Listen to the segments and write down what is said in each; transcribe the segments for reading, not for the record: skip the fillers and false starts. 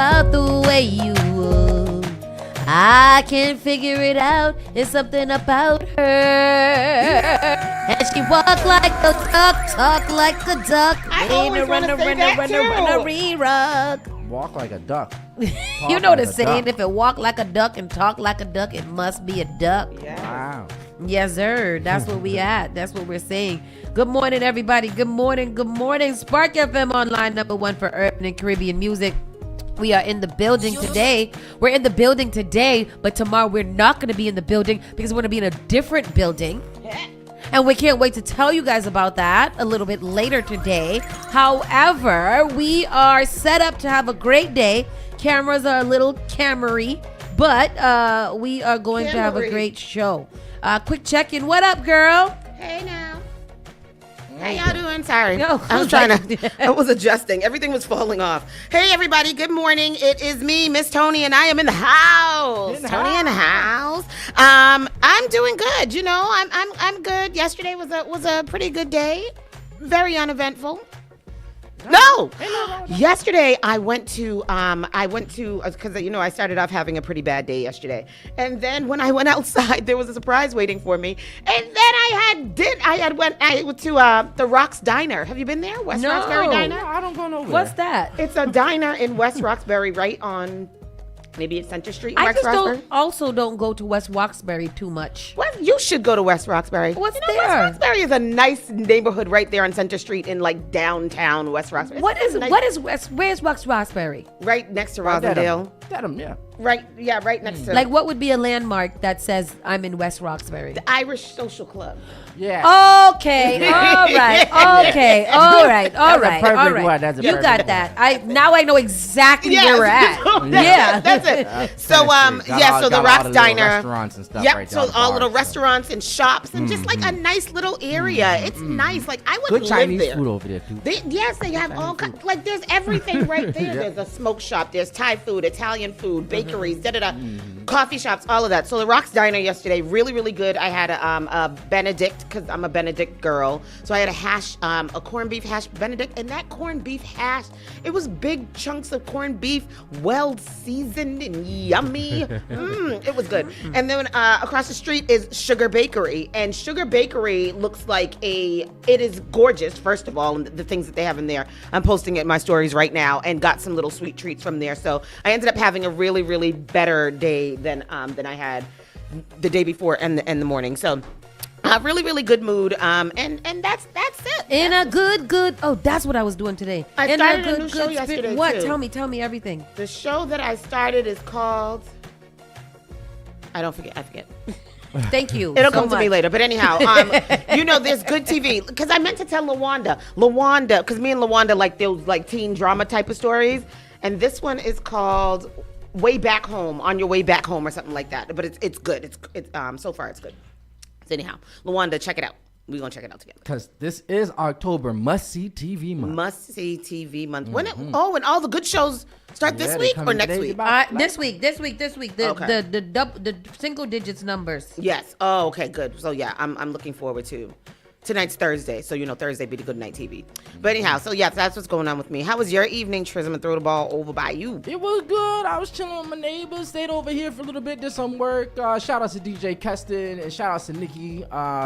about the way you look. I can't figure it out. It's something about her. And she walk like a duck, talk like a duck. I always want to say that too. Re-rug. Walk like a duck. You know the like a saying, duck. if it walk like a duck and talk like a duck, it must be a duck. Yeah. Wow. Yes, sir. That's what we at. That's what we're saying. Good morning, everybody. Good morning. Good morning. Spark FM Online, #1 for urban and Caribbean music. We are in the building today. We're in the building today, but tomorrow we're not going to be in the building because we're going to be in a different building. And we can't wait to tell you guys about that a little bit later today. However, we are set up to have a great day. Cameras are a little camera-y, but we are going to have a great show. Quick check-in. What up, girl? Hey now. How y'all doing? Sorry. No, I was trying to, I was adjusting. Everything was falling off. Hey, everybody. Good morning. It is me, Miss Tony, and I am in the house. Tony in the house. I'm doing good. You know, I'm good. Yesterday was a pretty good day. Very uneventful. No. Yesterday I went to because you know I started off having a pretty bad day yesterday, and then when I went outside there was a surprise waiting for me, and then I went to the Rocks Diner. Have you been there? West Roxbury Diner? No, I don't go nowhere. What's that? It's a diner in West Roxbury, right on maybe it's Center Street. In I West just Roxbury. don't go to West Roxbury too much. Well, you should go to West Roxbury. What's West there? Roxbury is a nice neighborhood right there on Center Street in like downtown West Roxbury. Where's West Roxbury? Right next to Rosendale. Dedham, yeah. Right next to Like, what would be a landmark that says I'm in West Roxbury? the Irish Social Club. Yeah. Okay, all right, okay, all right. perfect one. That's a You perfect got one. that. Now I know exactly Yes. where we're at. Yeah. That's it. So so the Rocks Diner. Restaurants and stuff. Yep, right so down the all bar, little so. restaurants and shops and just like a nice little area. It's nice. Like I would Good live Chinese there. food over there too. They have all kinds. Like there's everything right there. There's a smoke shop. There's Thai food, Italian food, bakeries, coffee shops, all of that. So the Rocks Diner yesterday, really, really good. I had a Benedict because I'm a Benedict girl. So I had a corned beef hash Benedict, and that corned beef hash, it was big chunks of corned beef, well seasoned and yummy. It was good. And then across the street is Sugar Bakery, and Sugar Bakery looks like it is gorgeous. First of all, and the things that they have in there, I'm posting it in my stories right now, and got some little sweet treats from there. So I ended up having a really, really better day than I had the day before and the morning. So. Really, really good mood, and that's it. In a good. Oh, that's what I was doing today. I started a new show yesterday, What? too. Tell me everything. The show that I started is called. I forget. Thank you. It'll so come to me much. later. But anyhow, there's good TV because I meant to tell Lawanda, because me and Lawanda like those like teen drama type of stories, and this one is called Way Back Home, On Your Way Back Home or something like that. But it's good. It's so far it's good. So anyhow, Lawanda, check it out. We're going to check it out together. Because this is October must-see TV month. Must-see TV month. And all the good shows start this week or next week? This week. The single digits numbers. Yes. Oh, okay, good. So yeah, I'm looking forward to. Tonight's Thursday, so Thursday be the good night TV. But anyhow, so yeah, that's what's going on with me. How was your evening, Trism, and throw the ball over by you? It was good. I was chilling with my neighbors, stayed over here for a little bit, did some work. Shout out to DJ Keston and shout out to Nikki.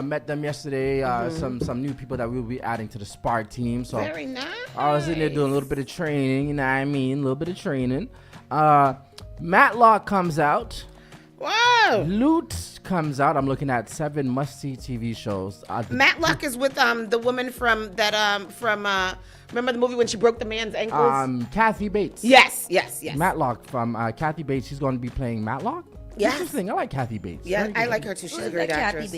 Met them yesterday. Some new people that we'll be adding to the Spark team. So very nice. I was in there doing a little bit of training, you know what I mean? A little bit of training. Matlock comes out. Whoa! Loot comes out. I'm looking at 7 must-see TV shows. Matlock is with the woman from remember the movie when she broke the man's ankles? Kathy Bates. Yes. Matlock from Kathy Bates. She's going to be playing Matlock. Yes. Interesting. I like Kathy Bates. Yeah, I like her too. She's a great actress.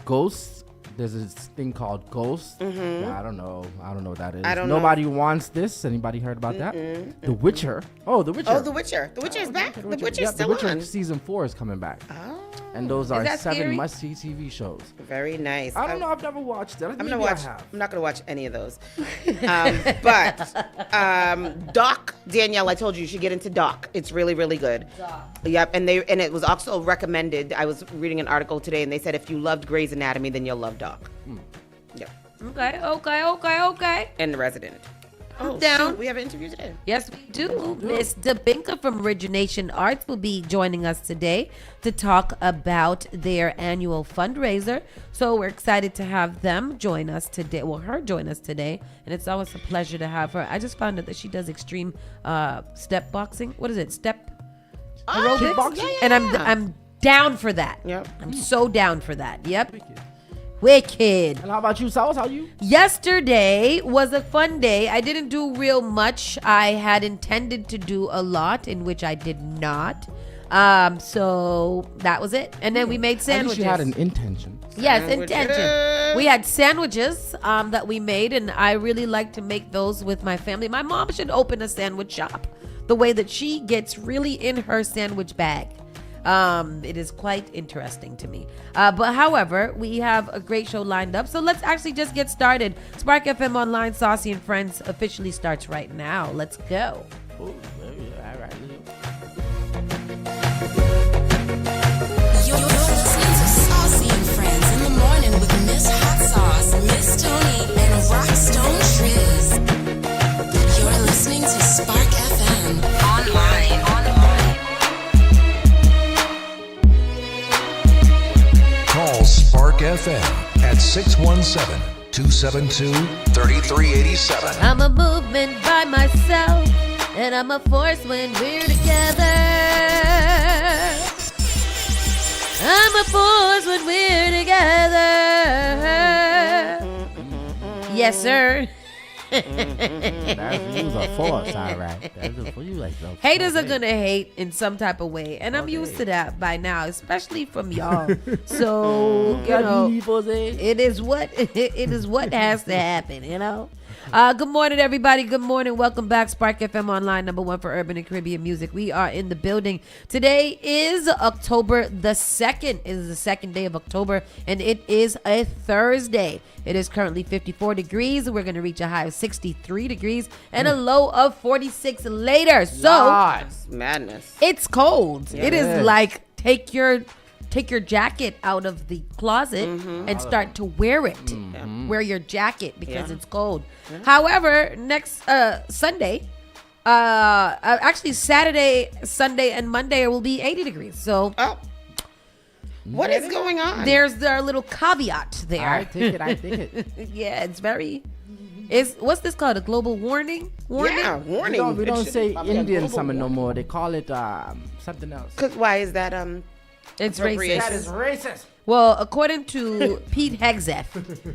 Ghosts. There's this thing called Ghost. I don't know what that is. Nobody wants this. Anybody heard about that? The Witcher. Oh, The Witcher. Oh, The Witcher. The Witcher is back. The Witcher's still The Witcher on. season 4 is coming back. Oh. And those are 7 scary? must-see TV shows. Very nice. I don't know. I've never watched it. I'm not gonna watch any of those. But Doc, Danielle, I told you should get into Doc. It's really, really good. Doc. Yep, and it was also recommended. I was reading an article today, and they said if you loved Grey's Anatomy, then you'll love Doc. Yep. Okay. And The Resident. Oh, down. shoot, we have an interview today. Yes, we do. Miss Dabinka from Origination Arts will be joining us today to talk about their annual fundraiser. So we're excited to have them join us today. Well, her join us today. And it's always a pleasure to have her. I just found out that she does extreme step boxing. What is it? Step aerobics? Kickboxing? Yeah. And I'm down for that. Yep. I'm so down for that. Yep. Wicked. And how about you, Sauce? How you? Yesterday was a fun day. I didn't do real much. I had intended to do a lot, in which I did not. So that was it. And then we made At sandwiches. least you had an intention. Yes, Sandwiches. intention. We had sandwiches that we made, and I really like to make those with my family. My mom should open a sandwich shop the way that she gets really in her sandwich bag. It is quite interesting to me. But however, we have a great show lined up. So let's actually just get started. Spark FM Online, Saucy and Friends officially starts right now. Let's go. Ooh, all right. You're listening to Saucy and Friends in the morning with Miss Hot Sauce, Miss Tony, and Rockstone Triz. You're listening to Spark FM online. Call Spark FM at 617-272-3387. I'm a movement by myself, and I'm a force when we're together. I'm a force when we're together. Yes, sir. That's a force, all right. That's for you, like Haters are gonna hate in some type of way, and I'm used to that by now, especially from y'all. So you know, it is what has to happen. You know. Good morning, everybody. Good morning. Welcome back. Spark FM Online, number one for urban and Caribbean music. We are in the building. Today is October the 2nd. It is the second day of October, and it is a Thursday. It is currently 54 degrees. We're going to reach a high of 63 degrees and a low of 46 later. So It's madness. it's cold. Yeah. It is Yes. like take your jacket out of the closet and start to wear it. Wear your jacket because it's cold. However, next Sunday, actually Saturday, Sunday, and Monday will be 80 degrees. So Oh. What is going on? there's our little caveat there. I take it. Yeah, it's very. What's this called? A global warning? Warning? Yeah, warning. We It don't should say probably be a Indian global summer no warning. more. They call it something else. 'Cause why is that It's appropriation? racist. racist. Well, according to Pete Hegseth,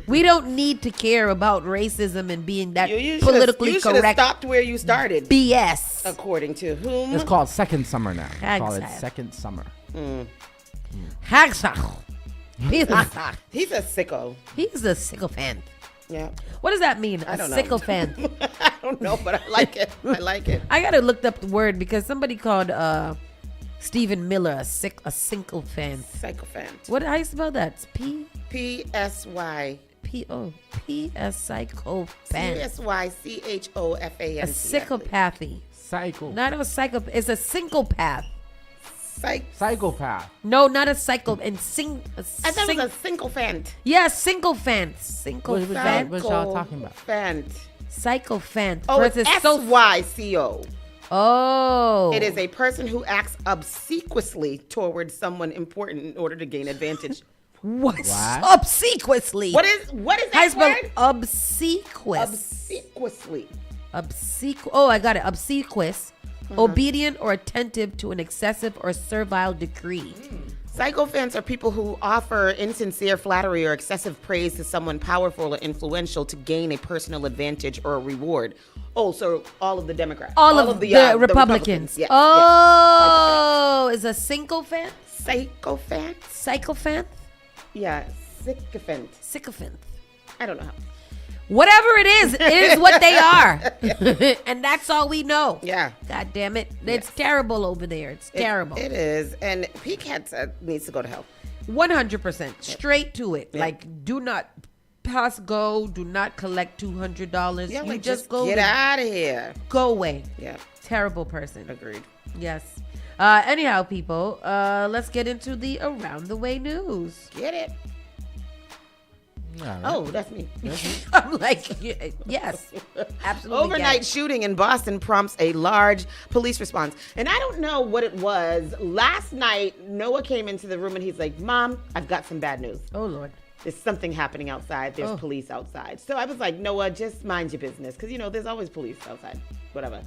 we don't need to care about racism and being that you politically should have correct stopped where you started. BS. According to whom? It's called second summer now. They call it Exact. second summer. Hegseth. He's a sicko. He's a sycophant. Yeah. What does that mean? I A don't know. sycophant. I don't know, but I like it. I like it. I gotta look up the word because somebody called Stephen Miller a sycophant. Sycophant. What? How you spell that? It's P-S-Y. P-S psychophant. C-S-Y-C-H-O-F-A-N-T. A psychopathy. Psycho. Not a psycho. It's a syncopath. Psychopath. No, not a psycho. And I thought it was a sycophant. yeah, sycophant. What Sycophant. y'all talking about? Sycophant. Oh, it's versus so. S-Y-C-O. Oh. It is a person who acts obsequiously towards someone important in order to gain advantage. What's What? What obsequiously? is How that you spell word? obsequious? Obsequiously. Oh, I got it. Obsequious. Obedient or attentive to an excessive or servile decree. Sycophants are people who offer insincere flattery or excessive praise to someone powerful or influential to gain a personal advantage or a reward. Oh, so all of the Democrats. All of the Republicans. Yes, Oh, is a sycophant? yes. Sycophant? Sycophant? Yeah, sycophant. Sycophant. I don't know how. Whatever it is what they are. And that's all we know. Yeah. God damn it. It's terrible over there. It's terrible. It is. And Peacock needs to go to hell. 100%. Straight to it. Yeah. Like, do not pass go. Do not collect $200. Yeah, you like just go. get out of here. Go away. Yeah, Terrible person. agreed. Yes. Anyhow, people, let's get into the Around the Way news. Get it. Oh, that's me. I'm like, yes, absolutely. Overnight shooting in Boston prompts a large police response. And I don't know what it was. Last night, Noah came into the room and he's like, Mom, I've got some bad news. Oh, Lord. There's something happening outside. There's police outside. So I was like, Noah, just mind your business. Because, there's always police outside. Whatever.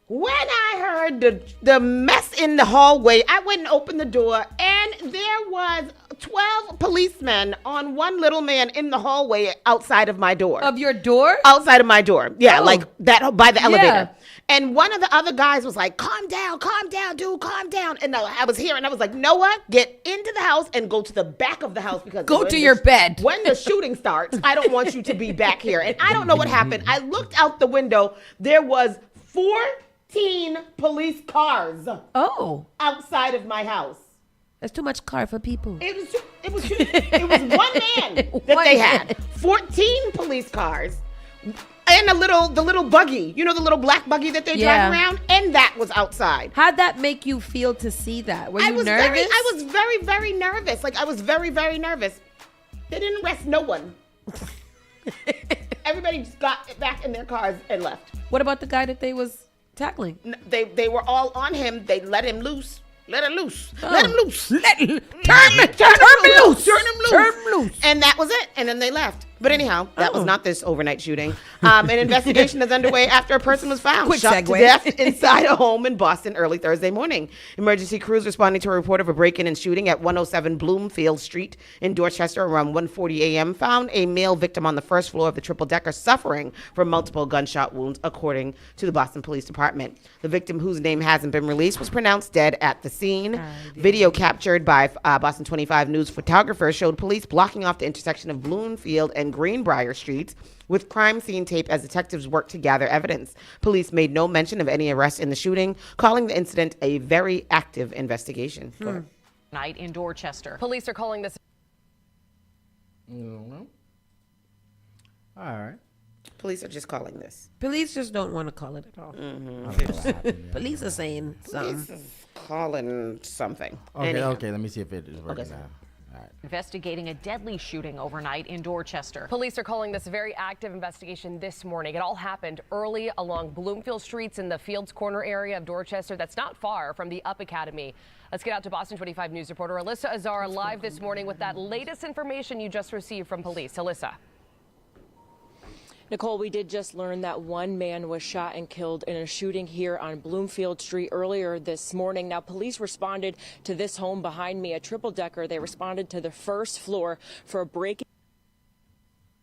When I heard the mess in the hallway, I went and opened the door, and there was 12 policemen on one little man in the hallway outside of my door. Of your door? Outside of my door. Yeah, like that by the elevator. Yeah. And one of the other guys was like, calm down, dude, calm down. And I was here, and I was like, Noah, get into the house and go to the back of the house. Because Go to your bed. When the shooting starts, I don't want you to be back here. And I don't know what happened. I looked out the window. There was 14 police cars outside of my house. That's too much car for people. It was one man that they had. 14 police cars and the little buggy. The little black buggy that they drive around, and that was outside. How'd that make you feel to see that? Were you nervous? I was very, very nervous. Like, I was very, very nervous. They didn't arrest no one. Everybody just got back in their cars and left. What about the guy that they was tackling? They were all on him. They let him loose. Let him loose. Let him loose. Turn him loose. Turn him loose. And that was it. And then they left. But anyhow, that was not this overnight shooting. An investigation is underway after a person was found Quick shot segue. to death inside a home in Boston early Thursday morning. Emergency crews responding to a report of a break-in and shooting at 107 Bloomfield Street in Dorchester around 1:40 a.m. found a male victim on the first floor of the triple-decker suffering from multiple gunshot wounds, according to the Boston Police Department. The victim, whose name hasn't been released, was pronounced dead at the scene. Video captured by Boston 25 News photographers showed police blocking off the intersection of Bloomfield and Greenbrier Streets with crime scene tape as detectives worked to gather evidence. Police made no mention of any arrests in the shooting, calling the incident a very active investigation. Night in Dorchester. Police are calling this. All right. Police are just calling this. Police just don't want to call it at all. Police are saying something. Police is calling something. Okay. Let me see if it is working now. Investigating a deadly shooting overnight in Dorchester. Police are calling this a very active investigation this morning. It all happened early along Bloomfield Streets in the Fields Corner area of Dorchester. That's not far from the Up Academy. Let's get out to Boston 25 News reporter Alyssa Azar live this morning with that latest information you just received from police. Alyssa. Nicole, we did just learn that one man was shot and killed in a shooting here on Bloomfield Street earlier this morning. Now, police responded to this home behind me, a triple-decker. They responded to the first floor for a break-in.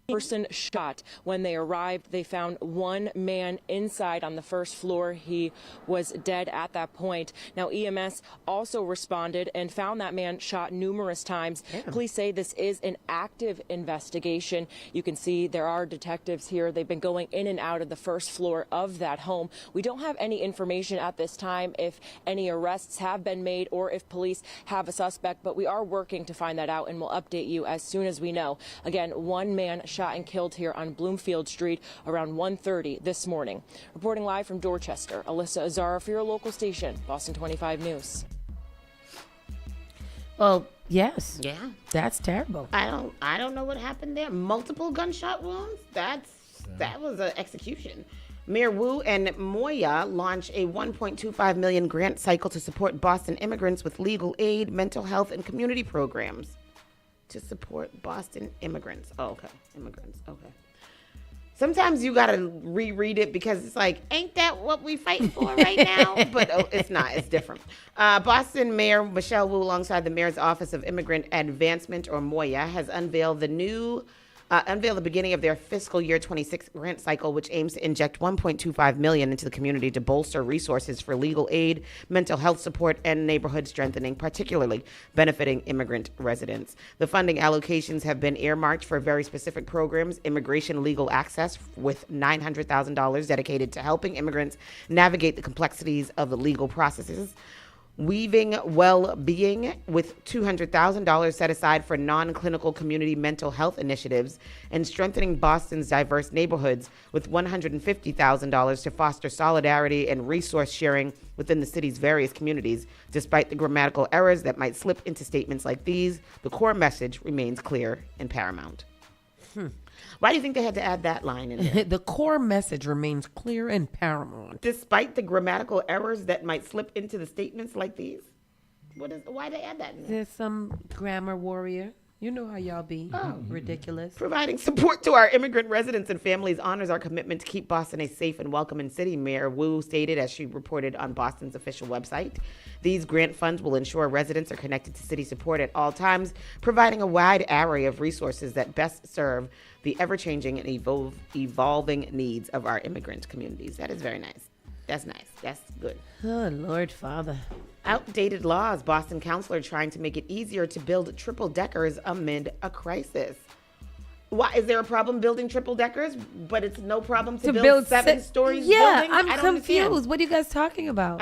Person shot. When they arrived, they found one man inside on the first floor. He was dead at that point. Now, EMS also responded and found that man shot numerous times. Police say this is an active investigation. You can see there are detectives here. They've been going in and out of the first floor of that home. We don't have any information at this time if any arrests have been made or if police have a suspect, but we are working to find that out, and we'll update you as soon as we know. Again, one man shot and killed here on Bloomfield Street around 1:30 this morning. Reporting live from Dorchester, Alyssa Azara for your local station, Boston 25 News. Well, yes. Yeah. That's terrible. I don't know what happened there. Multiple gunshot wounds? That was an execution. Mayor Wu and Moya launched a $1.25 million grant cycle to support Boston immigrants with legal aid, mental health, and community programs. To support Boston immigrants. Oh, okay. Immigrants. Okay. Sometimes you got to reread it because it's like, ain't that what we fighting for right now? But it's not. It's different. Boston Mayor Michelle Wu, alongside the Mayor's Office of Immigrant Advancement, or MOIA, has unveiled the beginning of their fiscal year 26 grant cycle, which aims to inject $1.25 million into the community to bolster resources for legal aid, mental health support, and neighborhood strengthening, particularly benefiting immigrant residents. The funding allocations have been earmarked for very specific programs: immigration legal access, with $900,000 dedicated to helping immigrants navigate the complexities of the legal processes; weaving well-being, with $200,000 set aside for non-clinical community mental health initiatives; and strengthening Boston's diverse neighborhoods, with $150,000 to foster solidarity and resource sharing within the city's various communities. Despite the grammatical errors that might slip into statements like these, the core message remains clear and paramount. Why do you think they had to add that line in there? The core message remains clear and paramount. Despite the grammatical errors that might slip into the statements like these? Why they add that in there? There's some grammar warrior. You know how y'all be. Ridiculous. Providing support to our immigrant residents and families honors our commitment to keep Boston a safe and welcoming city, Mayor Wu stated as she reported on Boston's official website. These grant funds will ensure residents are connected to city support at all times, providing a wide array of resources that best serve the ever-changing and evolving needs of our immigrant communities. That is very nice. That's nice. That's good. Oh, Lord Father. Outdated laws. Boston councilor trying to make it easier to build triple deckers amid a crisis. Why is there a problem building triple deckers, but it's no problem to build 7 stories? Yeah, buildings? I'm I don't confused. understand. What are you guys talking about?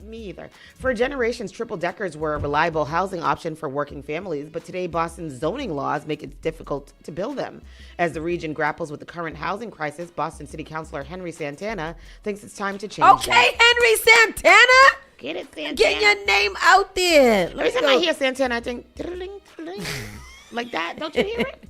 Me either. For generations, triple deckers were a reliable housing option for working families, but today Boston's zoning laws make it difficult to build them. As the region grapples with the current housing crisis, Boston City Councilor Henry Santana thinks it's time to change. Okay, Henry Santana. Get it, Santana. Get your name out there. Every time I hear Santana, I think, like that. Don't you hear it?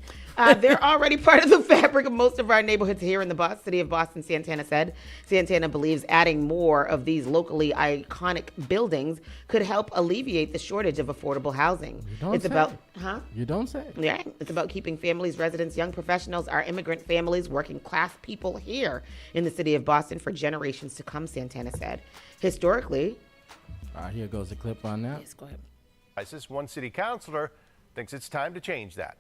They're already part of the fabric of most of our neighborhoods here in the city of Boston, Santana said. Santana believes adding more of these locally iconic buildings could help alleviate the shortage of affordable housing. You don't say. Yeah, it's about keeping families, residents, young professionals, our immigrant families, working class people here in the city of Boston for generations to come, Santana said. Historically. Here goes a clip on that. Yes, go ahead. One city councilor thinks it's time to change that.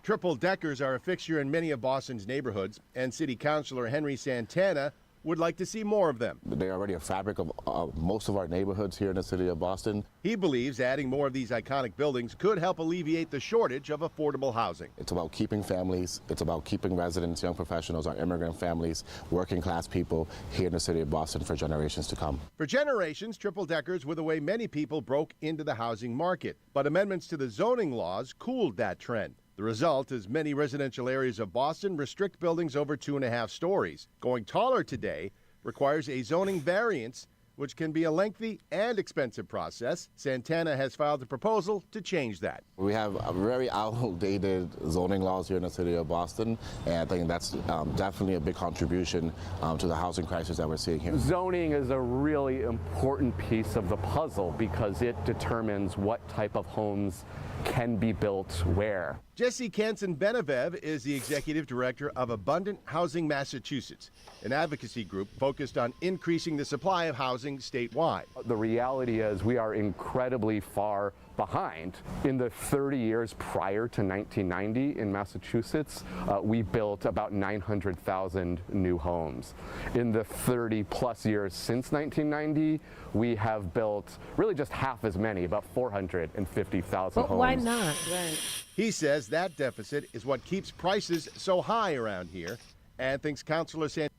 Triple deckers are a fixture in many of Boston's neighborhoods, and City Councilor Henry Santana would like to see more of them. They're already a fabric of most of our neighborhoods here in the city of Boston. He believes adding more of these iconic buildings could help alleviate the shortage of affordable housing. It's about keeping families, it's about keeping residents, young professionals, our immigrant families, working class people here in the city of Boston for generations to come. For generations, triple deckers were the way many people broke into the housing market, but amendments to the zoning laws cooled that trend. The result is many residential areas of Boston restrict buildings over 2.5 stories. Going taller today requires a zoning variance, which can be a lengthy and expensive process. Santana has filed a proposal to change that. We have a very outdated zoning laws here in the city of Boston, and I think that's definitely a big contribution to the housing crisis that we're seeing here. Zoning is a really important piece of the puzzle because it determines what type of homes can be built where. Jesse Kansen-Benevev is the executive director of Abundant Housing Massachusetts, an advocacy group focused on increasing the supply of housing statewide. The reality is we are incredibly far behind. In the 30 years prior to 1990 in Massachusetts, we built about 900,000 new homes. In the 30 plus years since 1990, we have built really just half as many, about 450,000 homes. But why not? Right. He says that deficit is what keeps prices so high around here, and thinks Councilor Santana.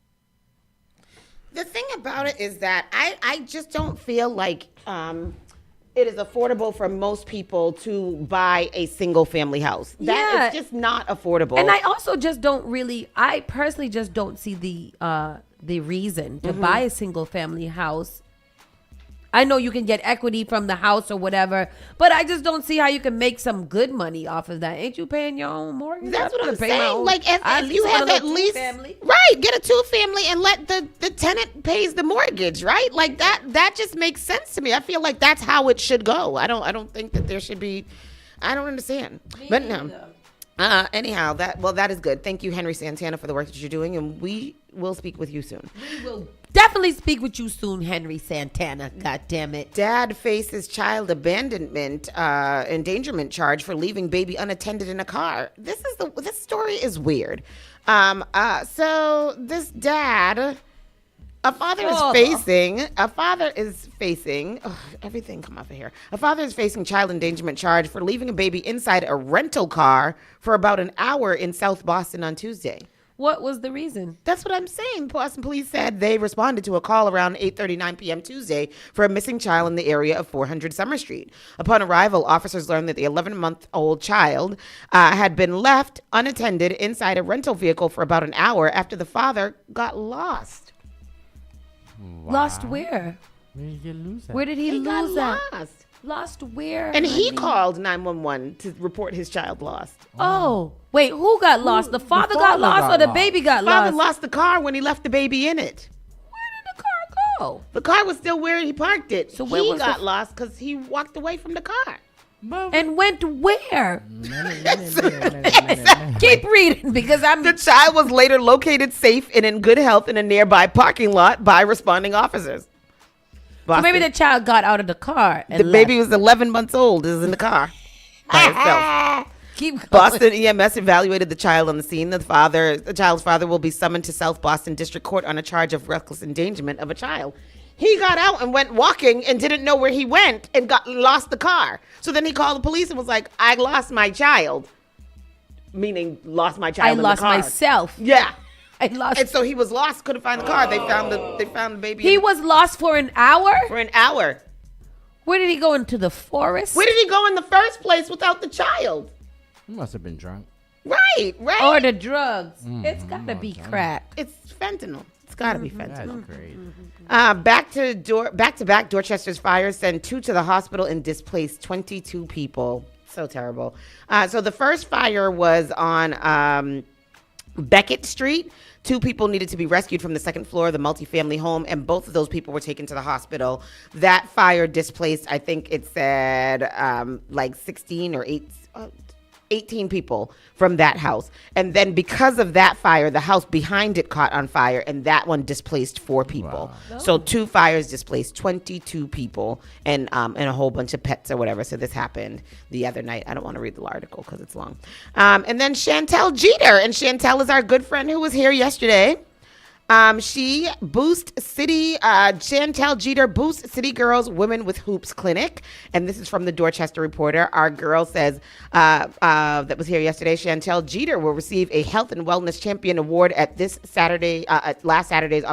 The thing about it is that I just don't feel like it is affordable for most people to buy a single family house. That is just not affordable. And I also just don't really, I personally just don't see the reason to buy a single family house. I know you can get equity from the house or whatever, but I just don't see how you can make some good money off of that. Ain't you paying your own mortgage? That's what I'm saying. Like, if you have at least, family. right, get a 2-family and let the tenant pays the mortgage, right? Like that just makes sense to me. I feel like that's how it should go. I don't think that there should be, I don't understand. But no. Anyhow, that is good. Thank you, Henry Santana, for the work that you're doing, and we will speak with you soon. We will definitely speak with you soon, Henry Santana. God damn it. Dad faces child abandonment, endangerment charge for leaving baby unattended in a car. This story is weird. So this dad, a father is facing everything come off of here. A father is facing child endangerment charge for leaving a baby inside a rental car for about an hour in South Boston on Tuesday. What was the reason? That's what I'm saying. Boston police said they responded to a call around 8:39 p.m. Tuesday for a missing child in the area of 400 Summer Street. Upon arrival, officers learned that the 11-month-old child had been left unattended inside a rental vehicle for about an hour after the father got lost. Wow. Lost where? Where did he lose that? Where did he lose got that? lost. Lost where? And he honey? called 911 to report his child lost. Oh, wait, who got lost? The father got lost or the baby got Father lost? lost the car when he left the baby in it. Where did the car go? The car was still where he parked it. So where he was got the- lost because he walked away from the car. And went where? Keep reading because I'm. The child was later located safe and in good health in a nearby parking lot by responding officers. So maybe the child got out of the car. And the baby was 11 months old. Is in the car by herself. Keep going. Boston EMS evaluated the child on the scene. The child's father will be summoned to South Boston District Court on a charge of reckless endangerment of a child. He got out and went walking and didn't know where he went and lost the car. So then he called the police and was like, I lost my child. Meaning lost my child I in lost the car. myself. Yeah. I lost. And so he was lost, couldn't find the car. They found the baby. He was lost for an hour? For an hour. Where did he go? Into the forest? Where did he go in the first place without the child? He must have been drunk. Right. Or the drugs. It's gotta be crack. It's fentanyl. It's gotta be fentanyl. That's crazy. Back-to-back Dorchester's fires send 2 to the hospital and displaced 22 people. So terrible. So the first fire was on Beckett Street. 2 people needed to be rescued from the second floor of the multifamily home, and both of those people were taken to the hospital. That fire displaced, I think it said, like 16 or 18 people from that house. And then because of that fire, the house behind it caught on fire, and that one displaced 4 people. Wow. So 2 fires displaced 22 people and a whole bunch of pets or whatever. So this happened the other night. I don't want to read the article because it's long. And then Chantel Jeter. And Chantel is our good friend who was here yesterday. She Chantel Jeter boosts City Girls Women with Hoops Clinic. And this is from the Dorchester Reporter. Our girl says, that was here yesterday, Chantel Jeter will receive a Health and Wellness Champion Award at last Saturday's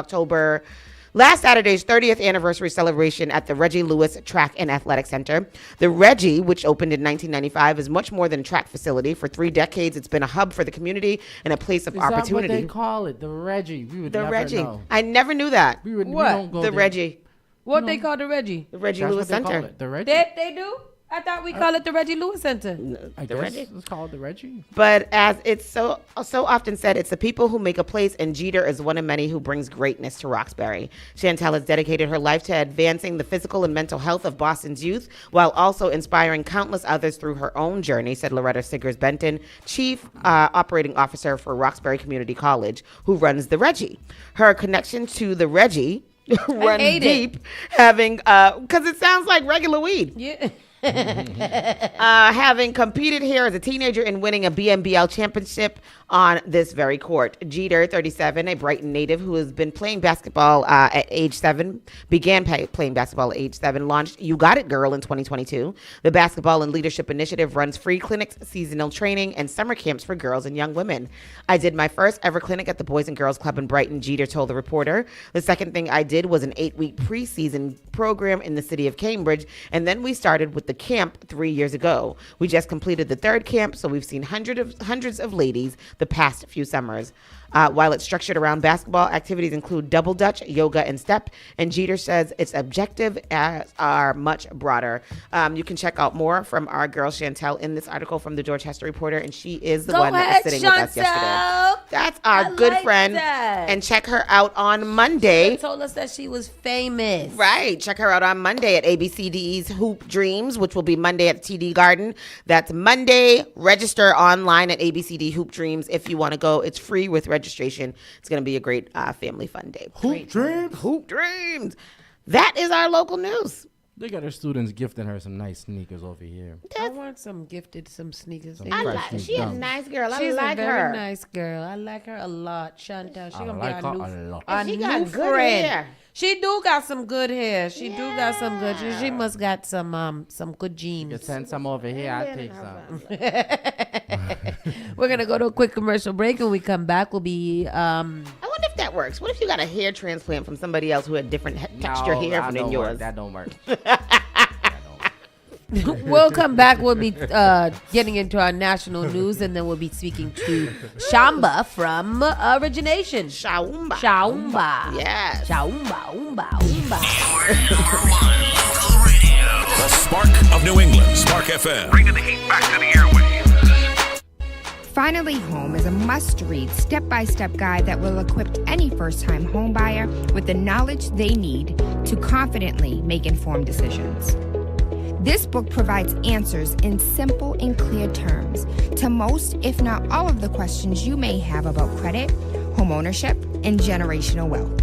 30th anniversary celebration at the Reggie Lewis Track and Athletic Center. The Reggie, which opened in 1995, is much more than a track facility. For 3 decades, it's been a hub for the community and a place of opportunity. Is that what they call it? The Reggie. We would The never Reggie. know. I never knew that. We What? don't go The there. Reggie. What they call the Reggie? The Reggie That's Lewis what they call Center. it, the Reggie. They do? I thought we call it the Reggie Lewis Center. I The guess Reggie. it's called the Reggie. But as it's so often said, it's the people who make a place, and Jeter is one of many who brings greatness to Roxbury. Chantel has dedicated her life to advancing the physical and mental health of Boston's youth, while also inspiring countless others through her own journey, said Loretta Siggers-Benton, Chief Operating Officer for Roxbury Community College, who runs the Reggie. Her connection to the Reggie runs deep, having because it sounds like regular weed. Yeah. Having competed here as a teenager and winning a BNBL championship on this very court. Jeter, 37, a Brighton native who has been playing basketball at age 7, began playing basketball at age 7, launched You Got It Girl in 2022. The Basketball and Leadership Initiative runs free clinics, seasonal training, and summer camps for girls and young women. I did my first ever clinic at the Boys and Girls Club in Brighton, Jeter told the reporter. The second thing I did was an 8-week preseason program in the city of Cambridge, and then we started with the camp 3 years ago. We just completed the 3rd camp, so we've seen hundreds of ladies the past few summers. While it's structured around basketball, activities include double dutch, yoga, and step. And Jeter says its objective are much broader. You can check out more from our girl Chantel in this article from the Dorchester Reporter, and she is the one that was sitting with us yesterday. That's our good friend. That. And check her out on Monday. They told us that she was famous. Right. Check her out on Monday at ABCDE's Hoop Dreams, which will be Monday at TD Garden. That's Monday. Register online at ABCD Hoop Dreams if you want to go. It's free with registration. It's going to be a great family fun day. Hoop Dreams. Hoop Dreams. That is our local news. They got her students gifting her some nice sneakers over here. I want some sneakers. She's a nice girl. She's I like a her. very nice girl. I like her a lot. Chantel, she I gonna like be her our a new, lot. our She new got good friend. hair. She do got some good hair. She do got some good. She must got some good You genes. send some over here. I'll take some. We're gonna go to a quick commercial break, and when we come back, we'll be I wonder if that works. What if you got a hair transplant from somebody else who had different texture hair that than don't yours? work. That don't work. We'll come back. We'll be getting into our national news, and then we'll be speaking to Shamba from Origination. Shaumba. Shaumba. Yes. Shaumba, umba, umba. Your number 1 local radio. The Spark of New England, Spark FM. Bringing the heat back to the airwaves. Finally Home is a must-read step-by-step guide that will equip any first-time homebuyer with the knowledge they need to confidently make informed decisions. This book provides answers in simple and clear terms to most, if not all, of the questions you may have about credit, home ownership, and generational wealth.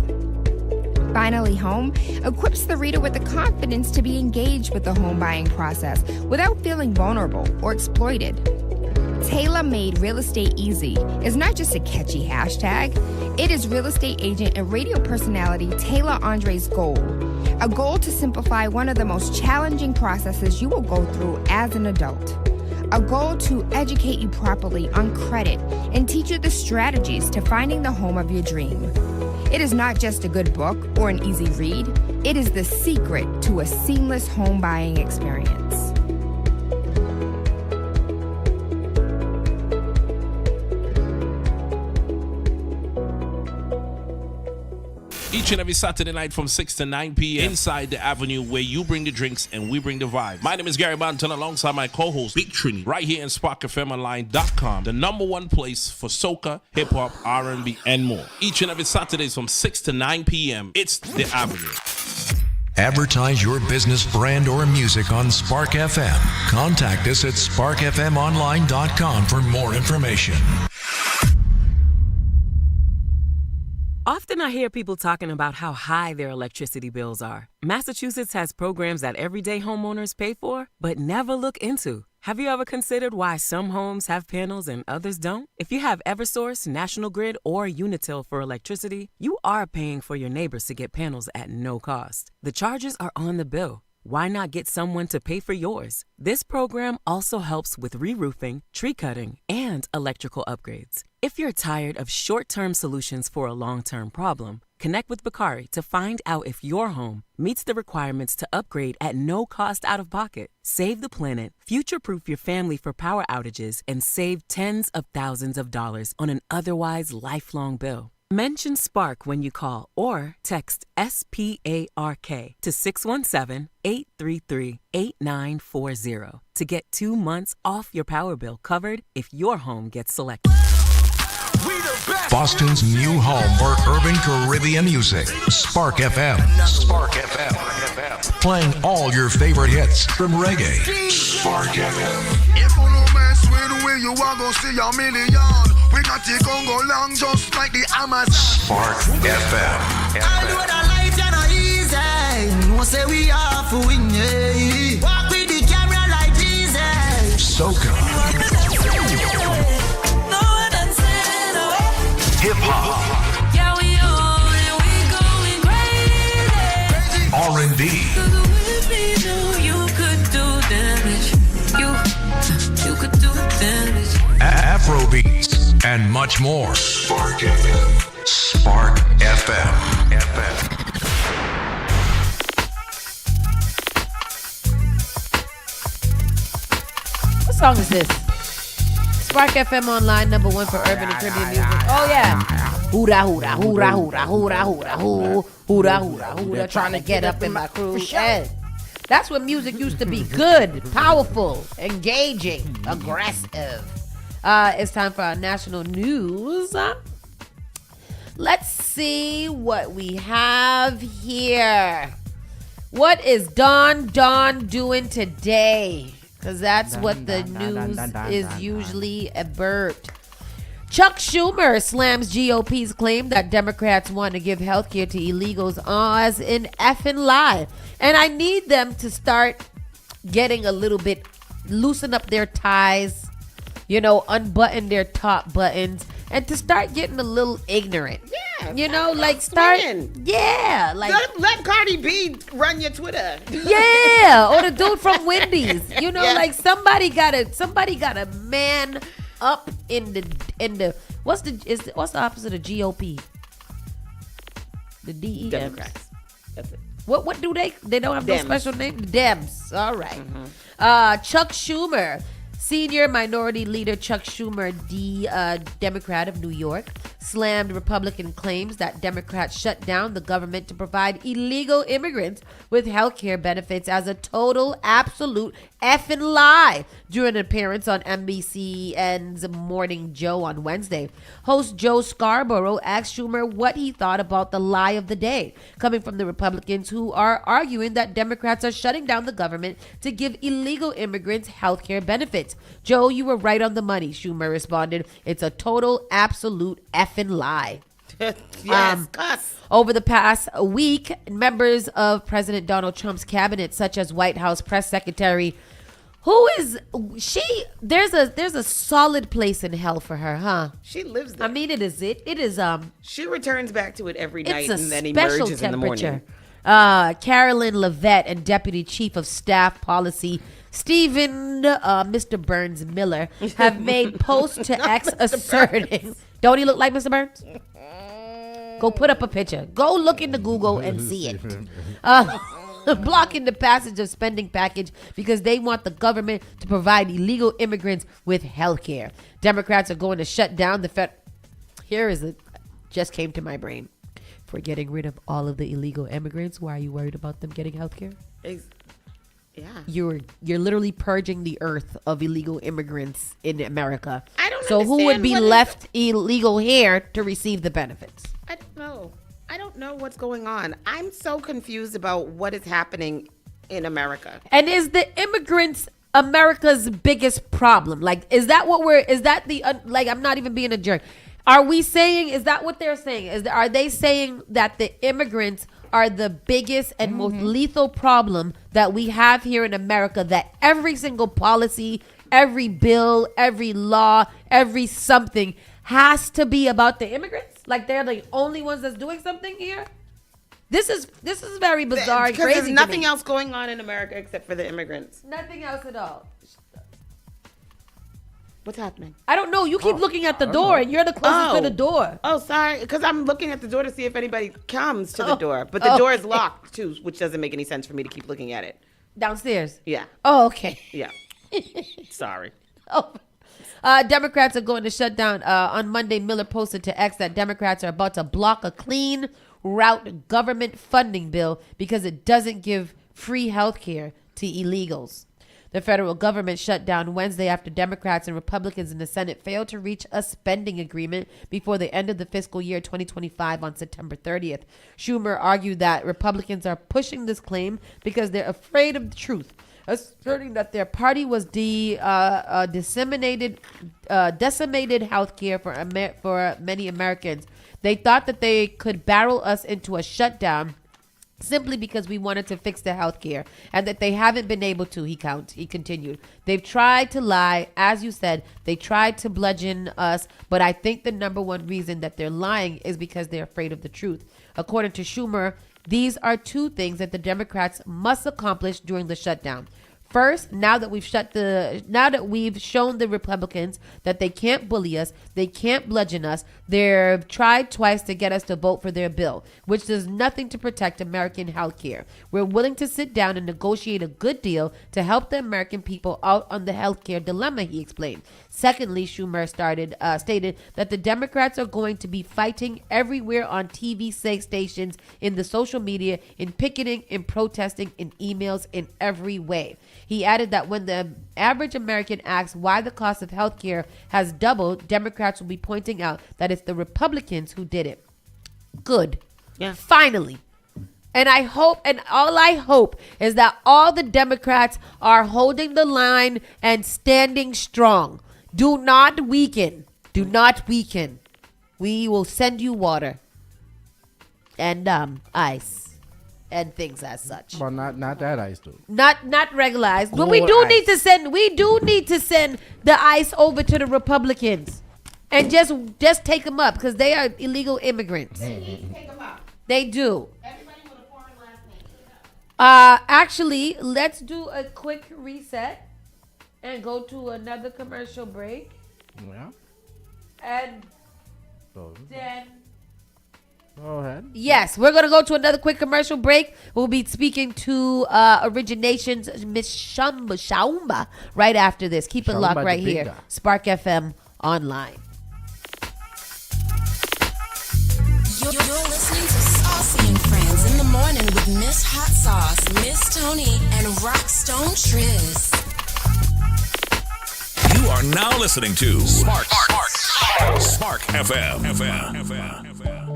Finally Home equips the reader with the confidence to be engaged with the home buying process without feeling vulnerable or exploited. Tailor-made Real Estate Easy is not just a catchy hashtag. It is real estate agent and radio personality Taylor Andre's goal. A goal to simplify one of the most challenging processes you will go through as an adult. A goal to educate you properly on credit and teach you the strategies to finding the home of your dream. It is not just a good book or an easy read. It is the secret to a seamless home buying experience. Each and every Saturday night from 6 to 9 p.m. inside the Avenue, where you bring the drinks and we bring the vibes. My name is Gary Banton alongside my co-host Big Trini, right here in SparkFMOnline.com, the #1 place for soca, hip-hop, R&B, and more. Each and every Saturdays from 6 to 9 p.m. It's the Avenue. Advertise your business, brand, or music on Spark FM. Contact us at SparkFMOnline.com for more information. Often I hear people talking about how high their electricity bills are. Massachusetts has programs that everyday homeowners pay for, but never look into. Have you ever considered why some homes have panels and others don't? If you have Eversource, National Grid, or Unitil for electricity, you are paying for your neighbors to get panels at no cost. The charges are on the bill. Why not get someone to pay for yours? This program also helps with re-roofing, tree cutting, and electrical upgrades. If you're tired of short-term solutions for a long-term problem, connect with Bakari to find out if your home meets the requirements to upgrade at no cost out of pocket. Save the planet, future-proof your family for power outages, and save tens of thousands of dollars on an otherwise lifelong bill. Mention Spark when you call or text SPARK to 617-833-8940 to get 2 months off your power bill covered if your home gets selected. Boston's new home for urban Caribbean music. Spark FM. Spark FM. Playing all your favorite hits from reggae. Spark FM. If you no mess with where you are gonna see a million. We got it gon' go long just like the Amazon. Spark FM. I know that life is not easy. No say we are for win. Walk with the camera like Jesus. Soca. Hip hop. Yeah, we going crazy. R&B. You could do damage. You could do damage. Afrobeats and much more. Spark FM. Spark FM. What song is this? Spark FM Online, #1 for urban and Caribbean music. Oh yeah. Hoorah, hoorah, hoorah, hoorah, hoorah, hoorah, hoo. Hoorah, hoorah, hoorah, trying to get up in my crew. Yeah. That's when music used to be good, powerful, engaging, aggressive. It's time for our national news. Let's see what we have here. What is Don doing today? Because that's what the news is usually about. Chuck Schumer slams GOP's claim that Democrats want to give health care to illegals as an effing lie. And I need them to start getting a little bit, loosen up their ties, unbutton their top buttons, and to start getting a little ignorant. Yeah. Like start. Swinging. Yeah. Like let Cardi B run your Twitter. Yeah. Or the dude from Wendy's. Yeah. Like somebody gotta man up in the what's the opposite of GOP? The DEMs. Democrats. That's it. What do they don't have no special name? Dems. All right. Mm-hmm. Chuck Schumer Senior Minority Leader Chuck Schumer, Democrat of New York, slammed Republican claims that Democrats shut down the government to provide illegal immigrants with health care benefits as a total, absolute effing lie during an appearance on NBC's Morning Joe on Wednesday. Host Joe Scarborough asked Schumer what he thought about the lie of the day, coming from the Republicans who are arguing that Democrats are shutting down the government to give illegal immigrants health care benefits. Joe, you were right on the money, Schumer responded. It's a total, absolute effing lie. Yes, Gus. Over the past week, members of President Donald Trump's cabinet, such as White House press secretary, there's a solid place in hell for her, huh? She lives there. I mean, it is she returns back to it every night it's a and then special emerges in the temperature. morning. Carolyn Levitt and Deputy Chief of Staff Policy Stephen Mr. Burns Miller have made posts to X asserting, don't he look like Mr. Burns? Go put up a picture. Go look into Google and see it. Blocking the passage of spending package because they want the government to provide illegal immigrants with health care. Democrats are going to shut down the just came to my brain. For getting rid of all of the illegal immigrants, why are you worried about them getting health care? Yeah. You're literally purging the earth of illegal immigrants in America. I don't So who would understand be what left illegal here to receive the benefits? I don't know. I don't know what's going on. I'm so confused about what is happening in America. And is the immigrants America's biggest problem? Like, is that I'm not even being a jerk. Are we saying, is that what they're saying? Are they saying that the immigrants are the biggest and most lethal problem that we have here in America, that every single policy, every bill, every law, every something has to be about the immigrants? Like they're the only ones that's doing something here? This is very bizarre and because crazy. there's nothing else going on in America except for the immigrants. Nothing else at all. What's happening? I don't know. You keep looking at the door, and you're the closest to the door. Oh, sorry. Because I'm looking at the door to see if anybody comes to the door. But the door is locked, too, which doesn't make any sense for me to keep looking at it. Downstairs? Yeah. Oh, okay. Yeah. Sorry. Oh. Democrats are going to shut down. On Monday, Miller posted to X that Democrats are about to block a clean route government funding bill because it doesn't give free health care to illegals. The federal government shut down Wednesday after Democrats and Republicans in the Senate failed to reach a spending agreement before the end of the fiscal year 2025 on September 30th. Schumer argued that Republicans are pushing this claim because they're afraid of the truth, asserting that their party was decimated health care for many Americans. They thought that they could barrel us into a shutdown simply because we wanted to fix the health care, and that they haven't been able to, he continued. They've tried to lie, as you said, they tried to bludgeon us, but I think the number one reason that they're lying is because they're afraid of the truth. According to Schumer, these are two things that the Democrats must accomplish during the shutdown. First, now that we've shown the Republicans that they can't bully us, they can't bludgeon us, they've tried twice to get us to vote for their bill, which does nothing to protect American health care. We're willing to sit down and negotiate a good deal to help the American people out on the health care dilemma, he explained. Secondly, Schumer stated that the Democrats are going to be fighting everywhere on TV stations, in the social media, in picketing, in protesting, in emails, in every way. He added that when the average American asks why the cost of health care has doubled, Democrats will be pointing out that it's the Republicans who did it. Good. Yeah. Finally. And all I hope is that all the Democrats are holding the line and standing strong. Do not weaken. Do not weaken. We will send you water and ice and things as such. Well, not that ice, though. Not regular ice. But we Cold do ice. need to send the ice over to the Republicans and just take them up because they are illegal immigrants. They need to take them up. They do. Everybody with a foreign last name. Actually, let's do a quick reset and go to another commercial break. Yeah. And So, then Go ahead. Yes, we're going to go to another quick commercial break. We'll be speaking to Origination's Miss Shaumba right after this. Keep it locked right here. Spark FM Online. You're listening to Saucy and Friends in the morning with Miss Hot Sauce, Miss Tony, and Rockstone Triz. You are now listening to Spark FM.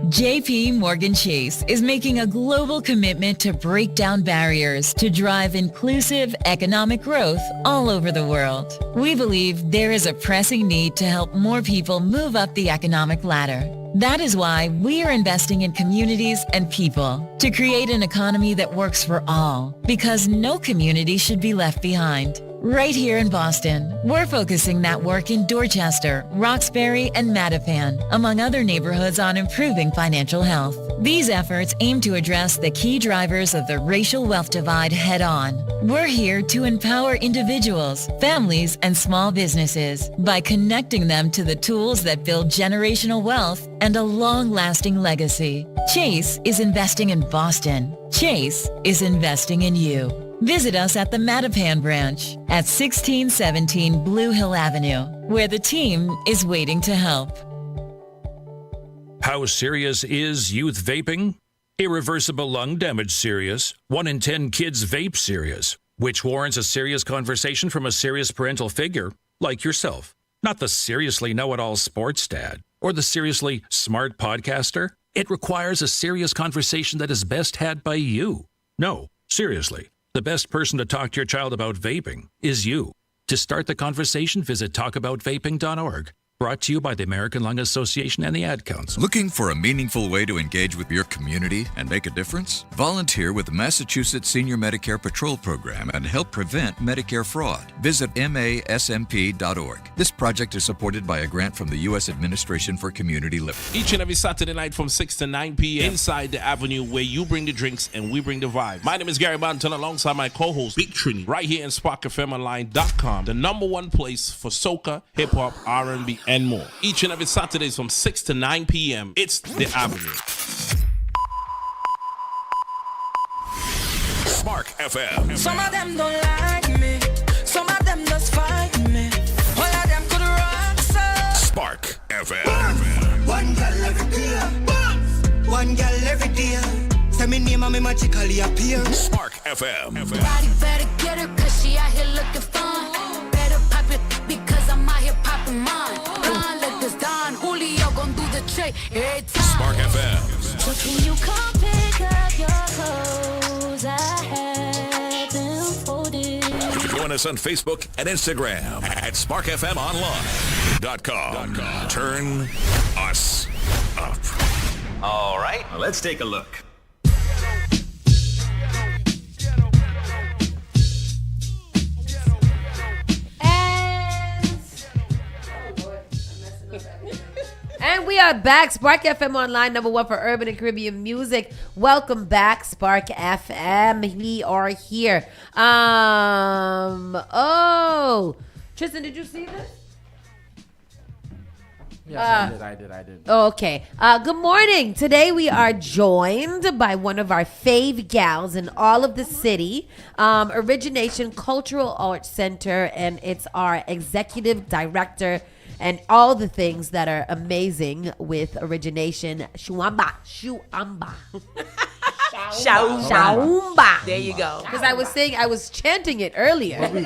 JP Morgan Chase is making a global commitment to break down barriers to drive inclusive economic growth all over the world. We believe there is a pressing need to help more people move up the economic ladder. That is why we are investing in communities and people to create an economy that works for all, because no community should be left behind. Right here in Boston, we're focusing that work in Dorchester, Roxbury, and Mattapan, among other neighborhoods, on improving financial health. These efforts aim to address the key drivers of the racial wealth divide head-on. We're here to empower individuals, families, and small businesses by connecting them to the tools that build generational wealth and a long-lasting legacy. Chase is investing in Boston. Chase is investing in you. Visit us at the Mattapan branch at 1617 Blue Hill Avenue, where the team is waiting to help. How serious is youth vaping? Irreversible lung damage serious. 1 in 10 kids vape serious, which warrants a serious conversation from a serious parental figure like yourself. Not the seriously know-it-all sports dad or the seriously smart podcaster. It requires a serious conversation that is best had by you. No, seriously. The best person to talk to your child about vaping is you. To start the conversation, visit talkaboutvaping.org. Brought to you by the American Lung Association and the Ad Council. Looking for a meaningful way to engage with your community and make a difference? Volunteer with the Massachusetts Senior Medicare Patrol Program and help prevent Medicare fraud. Visit masmp.org. This project is supported by a grant from the U.S. Administration for Community Living. Each and every Saturday night from 6 to 9 p.m. inside the Avenue, where you bring the drinks and we bring the vibe. My name is Gary Banton alongside my co-host Big Trini right here in SparkFMOnline.com, the number one place for soca, hip-hop, R&B, and more. Each and every Saturdays from 6 to 9 p.m. It's the Avenue. Spark FM. Some of them don't like me. Some of them just fight me. All of them could rock so. Spark FM. One girl every day. One girl every day. Say me name and me magically appear. Spark FM. Everybody better get her cause she out here looking fun. Better pop it because I'm out here popping mine. Don like this Don Julio gon' do the trick every time. Spark FM. So can you come pick up your clothes? I have them folded. Join us on Facebook and Instagram at SparkFMOnline.com. Turn us up. All right, let's take a look. And we are back. Spark FM Online, number one for urban and Caribbean music. Welcome back, Spark FM. We are here. Tristan, did you see this? Yes, I did. Okay. Good morning. Today we are joined by one of our fave gals in all of the city, Origination Cultural Arts Center, and it's our executive director and all the things that are amazing with Origination, Shaumba. There you go. Because I was chanting it earlier. We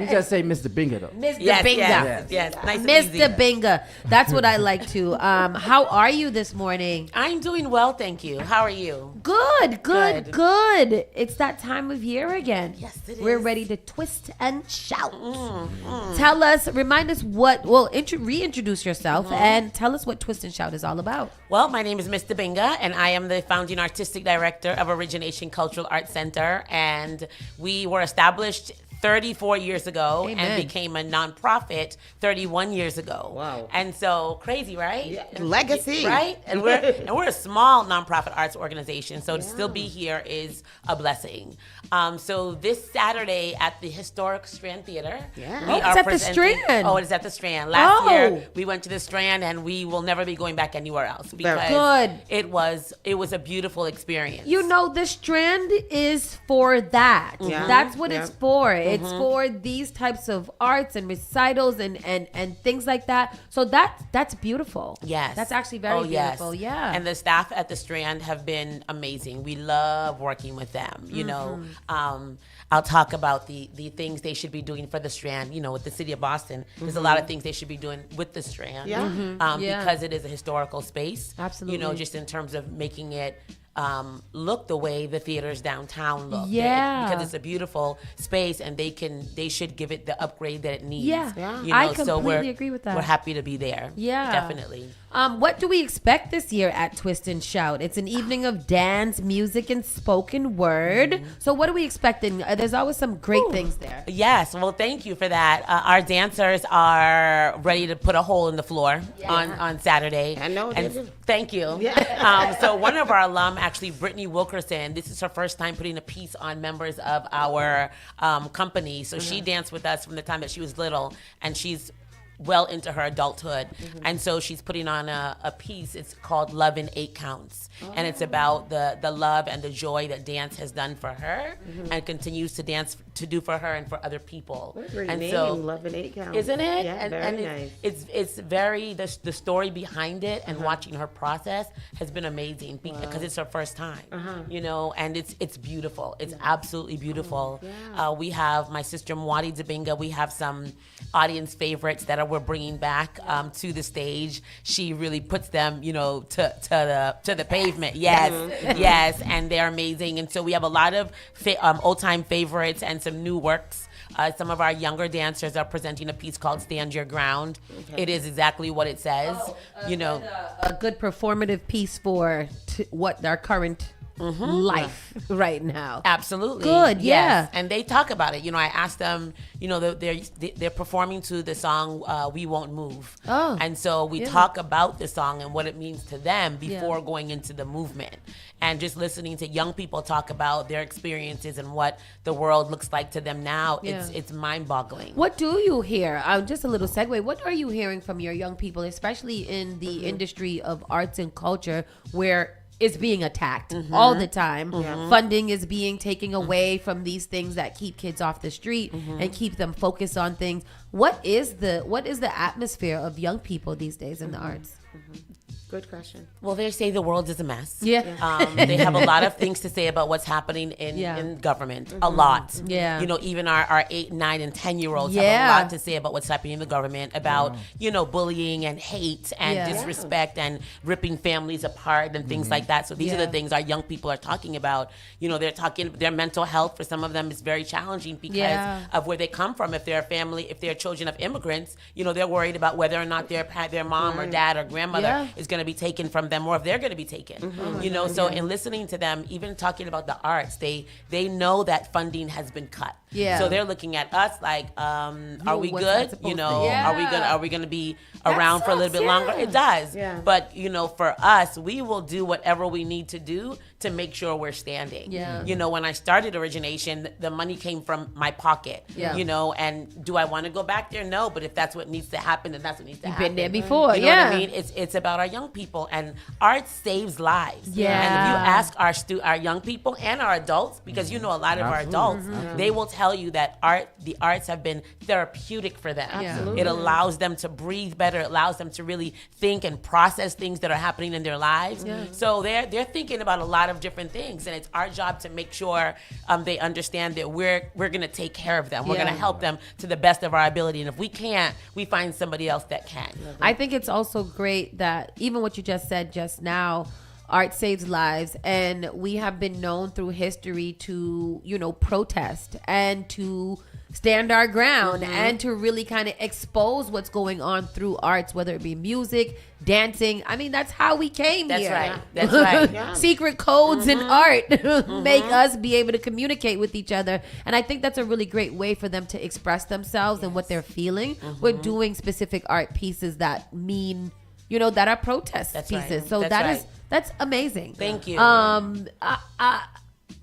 just say Mr. Binga though. Mr. Yes, Binga. yes. Nice and easy. Mr. Binga. That's what I like to. How are you this morning? I'm doing well, thank you. How are you? Good. It's that time of year again. Yes, it We're is. ready to twist and shout. Tell us, remind us reintroduce yourself and tell us what Twist and Shout is all about. Well, my name is Mr. Binga, and I am the founding artistic director of Origination Cultural Arts Center. And we were established 34 years ago Amen. and became a nonprofit 31 years ago. Wow. And so crazy, right? Yeah. Legacy. Right? And we're a small nonprofit arts organization, so to still be here is a blessing. So this Saturday at the historic Strand Theater, we it's at the Strand. Oh, it is at the Strand. Last year we went to the Strand, and we will never be going back anywhere else because Good. it was a beautiful experience. You know, the Strand is for that. Yeah. That's what Yeah. it's for. It's Mhm. for these types of arts and recitals and things like that. So that's beautiful. Yes. That's actually very beautiful. Yeah. And the staff at the Strand have been amazing. We love working with them. You know, I'll talk about the things they should be doing for the Strand. You know, with the city of Boston, there's a lot of things they should be doing with the Strand. Yeah. Yeah. Because it is a historical space. Absolutely. You know, just in terms of making it look the way the theaters downtown look. Yeah. Because it's a beautiful space, and they should give it the upgrade that it needs. Yeah. You know, I so completely agree with that. We're happy to be there. Yeah. Definitely. What do we expect this year at Twist and Shout? It's an evening of dance, music, and spoken word. So what are we expecting? There's always some great things there. Yes, well, thank you for that. Our dancers are ready to put a hole in the floor on Saturday. I know, And they do. thank you. So one of our alum, actually, Brittany Wilkerson, this is her first time putting a piece on members of our company. So she danced with us from the time that she was little, and she's well into her adulthood. And so she's putting on a piece. It's called Love in 8 Counts. And it's about the love and the joy that dance has done for her and continues to do for her and for other people. What a great and name, so, Love in 8 Counts. Isn't it? Yeah, and very it's very, the story behind it and watching her process has been amazing because it's her first time, you know, and it's beautiful. It's absolutely beautiful. We have my sister Mwadi Zabinga. We have some audience favorites that we're bringing back to the stage. She really puts them, you know, to the pavement. Yes, yes, and they're amazing. And so we have a lot of old time favorites and some new works. Some of our younger dancers are presenting a piece called Stand Your Ground. It is exactly what it says. You know, a good performative piece for what our current life right now. Absolutely. Good, yes. And they talk about it. You know, I asked them, you know, they're performing to the song We Won't Move. Oh. And so we talk about the song and what it means to them before going into the movement. And just listening to young people talk about their experiences and what the world looks like to them now, it's mind-boggling. What do you hear? Just a little segue. What are you hearing from your young people, especially in the industry of arts and culture, where it's being attacked all the time? Funding is being taken away from these things that keep kids off the street and keep them focused on things. What is the atmosphere of young people these days in the arts? Good question. Well, they say the world is a mess. Yeah. They have a lot of things to say about what's happening in government. A lot. Yeah. You know, even our 8, 9, and 10-year-olds have a lot to say about what's happening in the government, about, you know, bullying and hate and disrespect and ripping families apart and things like that. So these are the things our young people are talking about. You know, they're talking, their mental health for some of them is very challenging because of where they come from. If they're a family, if they're children of immigrants, you know, they're worried about whether or not their mom or dad or grandmother is going to be taken from them, or if they're going to be taken. You know, so in listening to them, even talking about the arts, they know that funding has been cut. So they're looking at us like, are we good? You know, are we gonna be around for a little bit longer? It does. But you know, for us, we will do whatever we need to do to make sure we're standing. You know, when I started Origination, the money came from my pocket. You know, and do I want to go back there? No, but if that's what needs to happen, then that's what needs to happen. You've been there before. You know what I mean? It's about our young people, and art saves lives. And if you ask our young people and our adults, because you know a lot of our adults, they will tell you that the arts have been therapeutic for them. It allows them to breathe better. It allows them to really think and process things that are happening in their lives. So they're thinking about a lot of different things, and it's our job to make sure they understand that we're going to take care of them. We're going to help them to the best of our ability, and if we can't, we find somebody else that can. I think it's also great that even what you just said just now, art saves lives, and we have been known through history to, protest and to stand our ground and to really kind of expose what's going on through arts, whether it be music, dancing. I mean, that's how we came That's here. right. That's right. Yeah. Secret codes in art make us be able to communicate with each other. And I think that's a really great way for them to express themselves and what they're feeling. We're doing specific art pieces that mean, that are protest pieces. Right. So That's that's amazing. Thank you.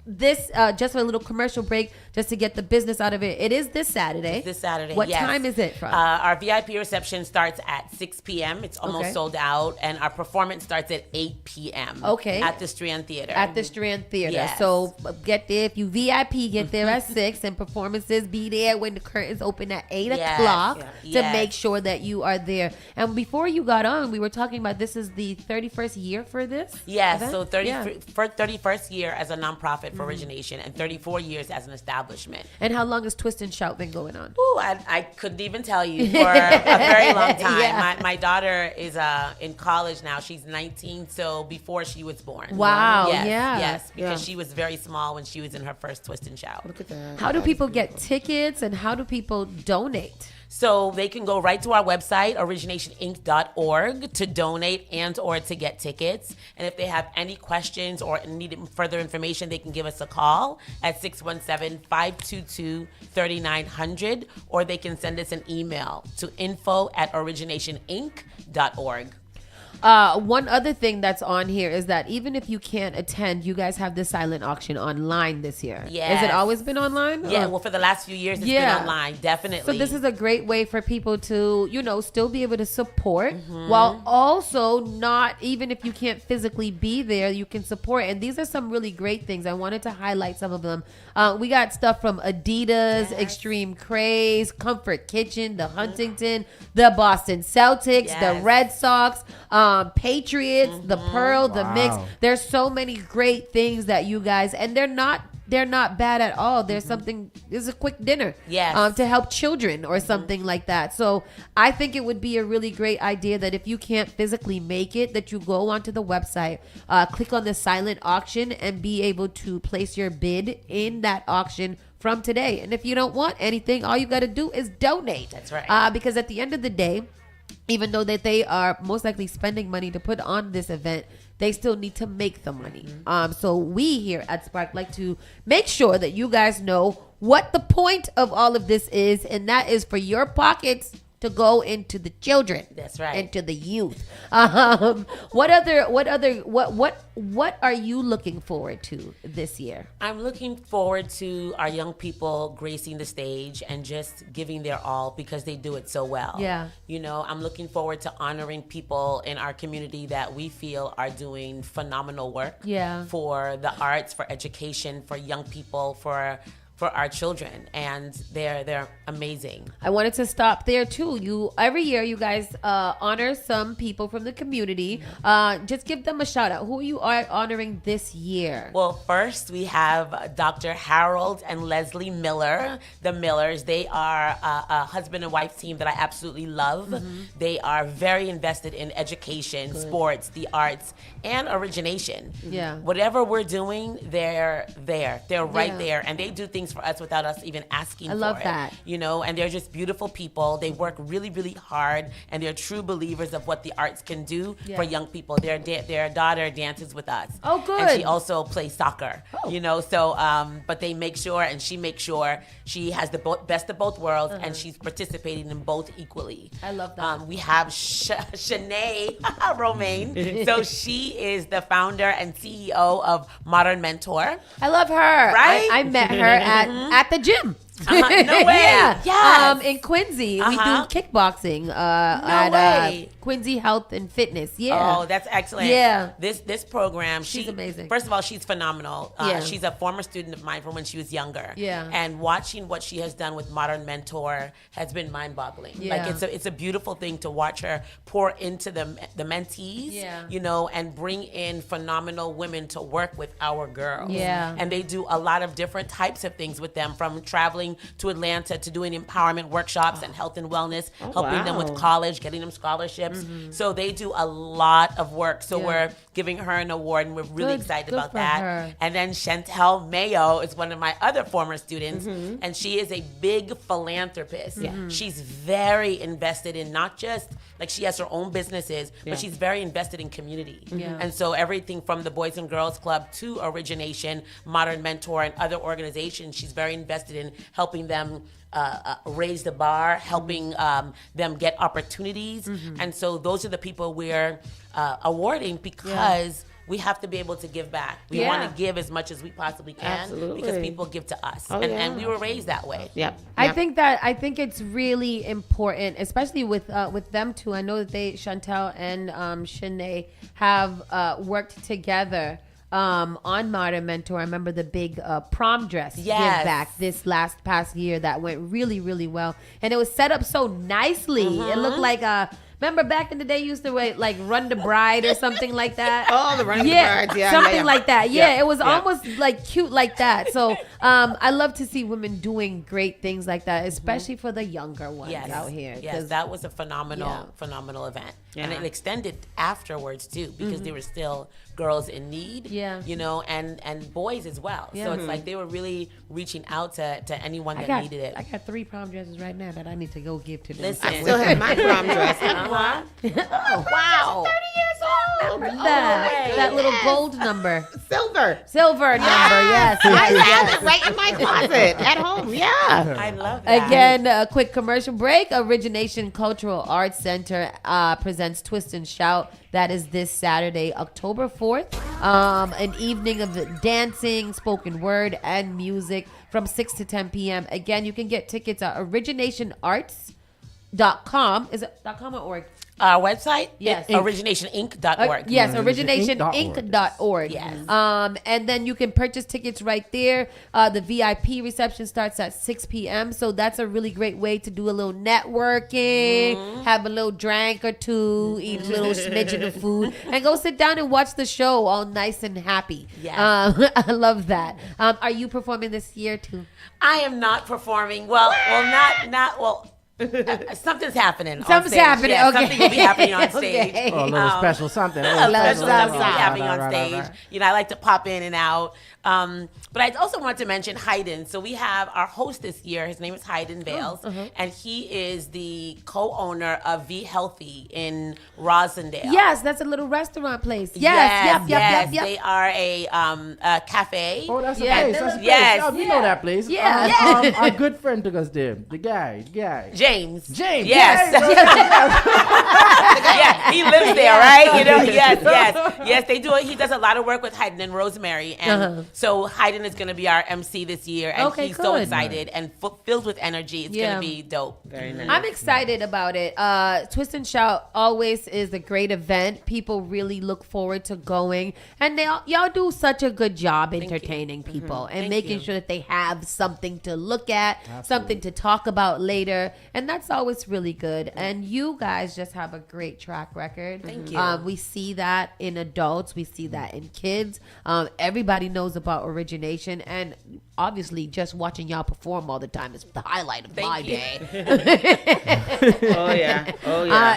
This just a little commercial break just to get the business out of it. It is this Saturday. It's this Saturday. What yes. time is it from? Our VIP reception starts at 6 p.m. It's almost Okay. sold out, and our performance starts at 8 p.m. Okay. At the Strand Theater. At the Strand Theater. Yes. So get there. If you VIP, get there at 6, and performances be there when the curtains open at 8 Yes. o'clock to Yes. make sure that you are there. And before you got on, we were talking about this is the 31st year for this. Yes, event? so Yeah. 31st year as a nonprofit for Origination, and 34 years as an establishment. And how long has Twist and Shout been going on? Ooh, I couldn't even tell you for a very long time. Yeah. My daughter is in college now. She's 19, so before she was born. Wow, Yes, yeah. Yes, because Yeah. she was very small when she was in her first Twist and Shout. Look at that. How do people get tickets and how do people donate? So they can go right to our website, originationinc.org, to donate and or to get tickets. And if they have any questions or need further information, they can give us a call at 617-522-3900, or they can send us an email to info@originationinc.org. One other thing that's on here is that even if you can't attend, you guys have the silent auction online this year. Yes. Has it always been online? Yeah, Or- well, for the last few years, it's been online, definitely. So this is a great way for people to, still be able to support while also not, even if you can't physically be there, you can support. And these are some really great things. I wanted to highlight some of them. We got stuff from Adidas, Extreme Craze, Comfort Kitchen, the Huntington, the Boston Celtics, the Red Sox, Patriots, the Pearl, the Mix. There's so many great things that you guys, and they're not bad at all. There's there's a quick dinner to help children or something like that. So I think it would be a really great idea that if you can't physically make it, that you go onto the website, click on the silent auction and be able to place your bid in that auction from today. And if you don't want anything, all you got to do is donate. That's right. Because at the end of the day, even though that they are most likely spending money to put on this event, they still need to make the money. So we here at Spark like to make sure that you guys know what the point of all of this is, and that is for your pockets to go into the children. That's right. Into the youth. What are you looking forward to this year? I'm looking forward to our young people gracing the stage and just giving their all because they do it so well. Yeah. I'm looking forward to honoring people in our community that we feel are doing phenomenal work for the arts, for education, for young people, for our children, and they're amazing. I wanted to stop there too. Every year you guys honor some people from the community. Just give them a shout out. Who you are honoring this year? Well, first we have Dr. Harold and Leslie Miller, the Millers. They are a husband and wife team that I absolutely love. They are very invested in education, sports, the arts, and origination. Yeah. Whatever we're doing, they're there. They're right Yeah. there, and they do things for us without us even asking for it. I love that. And they're just beautiful people. They work really, really hard, and they're true believers of what the arts can do for young people. Their daughter dances with us. Oh, good. And she also plays soccer. But they make sure, and she makes sure she has the best of both worlds, and she's participating in both equally. I love that. We have Shanae Romaine. So she is the founder and CEO of Modern Mentor. I love her. Right? I met her at the gym. No way. Yeah. Yes. In Quincy, we do Uh-huh. kickboxing at way. Quincy Health and Fitness. Yeah. Oh, that's excellent. Yeah. This program, She's amazing. First of all, she's phenomenal. Yeah. She's a former student of mine from when she was younger. Yeah. And watching what she has done with Modern Mentor has been mind-boggling. Yeah. Like it's a beautiful thing to watch her pour into the mentees. Yeah. And bring in phenomenal women to work with our girls. Yeah. And they do a lot of different types of things with them, from traveling to Atlanta to doing empowerment workshops and health and wellness, helping them with college, getting them scholarships. scholarships. So they do a lot of work. So we're giving her an award, and we're really excited good about for that. her. And then Chantel Mayo is one of my other former students, and she is a big philanthropist. She's very invested in not just, like, she has her own businesses, but she's very invested in community. And so everything from the Boys and Girls Club to Origination, Modern Mentor, and other organizations, she's very invested in helping them raise the bar, helping them get opportunities. And so those are the people we're awarding because we have to be able to give back. We want to give as much as we possibly can because people give to us. And we were raised that way. I think it's really important, especially with them two. I know that Chantel and Shanae have worked together on Modern Mentor. I remember the big prom dress give back this past year that went really, really well. And it was set up so nicely. It looked like remember back in the day, you used to like Run the Bride or something like that? Oh, the Running the Brides, something like that. Yeah, it was almost like cute like that. So I love to see women doing great things like that, especially for the younger ones out here. Yes, that was a phenomenal event. And it extended afterwards too, because there were still girls in need, you know, and boys as well. So it's like they were really reaching out to anyone that needed it. I got 3 prom dresses right now that I need to go give to them. Listen, I still have my prom dress. Oh, wow. 30 years old. Remember that little gold number. Silver number, yes. I have it right in my closet at home. Yeah. I love that. Again, a quick commercial break. Origination Cultural Arts Center presents Twist and Shout. That is this Saturday, October 4th. An evening of dancing, spoken word, and music from 6 to 10 p.m. Again, you can get tickets at originationarts.com. Is it .com or org? Our website? Yes. Originationinc.org. Yes, originationinc.org. Yes. And then you can purchase tickets right there. The VIP reception starts at 6 p.m. So that's a really great way to do a little networking, have a little drink or two, eat a little smidgen of food, and go sit down and watch the show all nice and happy. Yes. I love that. Are you performing this year too? I am not performing. Well, not. Something's happening. Something's on stage. happening. Yeah, okay. Something will be happening on stage. Okay. Oh, a little special something. A little special something will be happening on stage. You know, I like to pop in and out. But I also want to mention Hayden. So we have our host this year. His name is Hayden Bales, and he is the co-owner of V Healthy in Rosendale. Yes, that's a little restaurant place. Yes. They are a cafe. Oh, that's a place. That's a place. Yes. Oh, we know that place. Yeah. Our good friend took us there. The guy. James. Yes. Yeah, he lives there, right? You know, yes. They do it. He does a lot of work with Hayden and Rosemary, and so Hayden is going to be our MC this year, and he's so excited and filled with energy. It's going to be dope. Very nice. I'm excited about it. Twist and Shout always is a great event. People really look forward to going, and y'all do such a good job entertaining people and making sure that they have something to look at, something to talk about later, and that's always really good. And you guys just have a great track record. Thank you. We see that in adults. We see that in kids. Everybody knows about Origination, and obviously just watching y'all perform all the time is the highlight of my day. Oh yeah.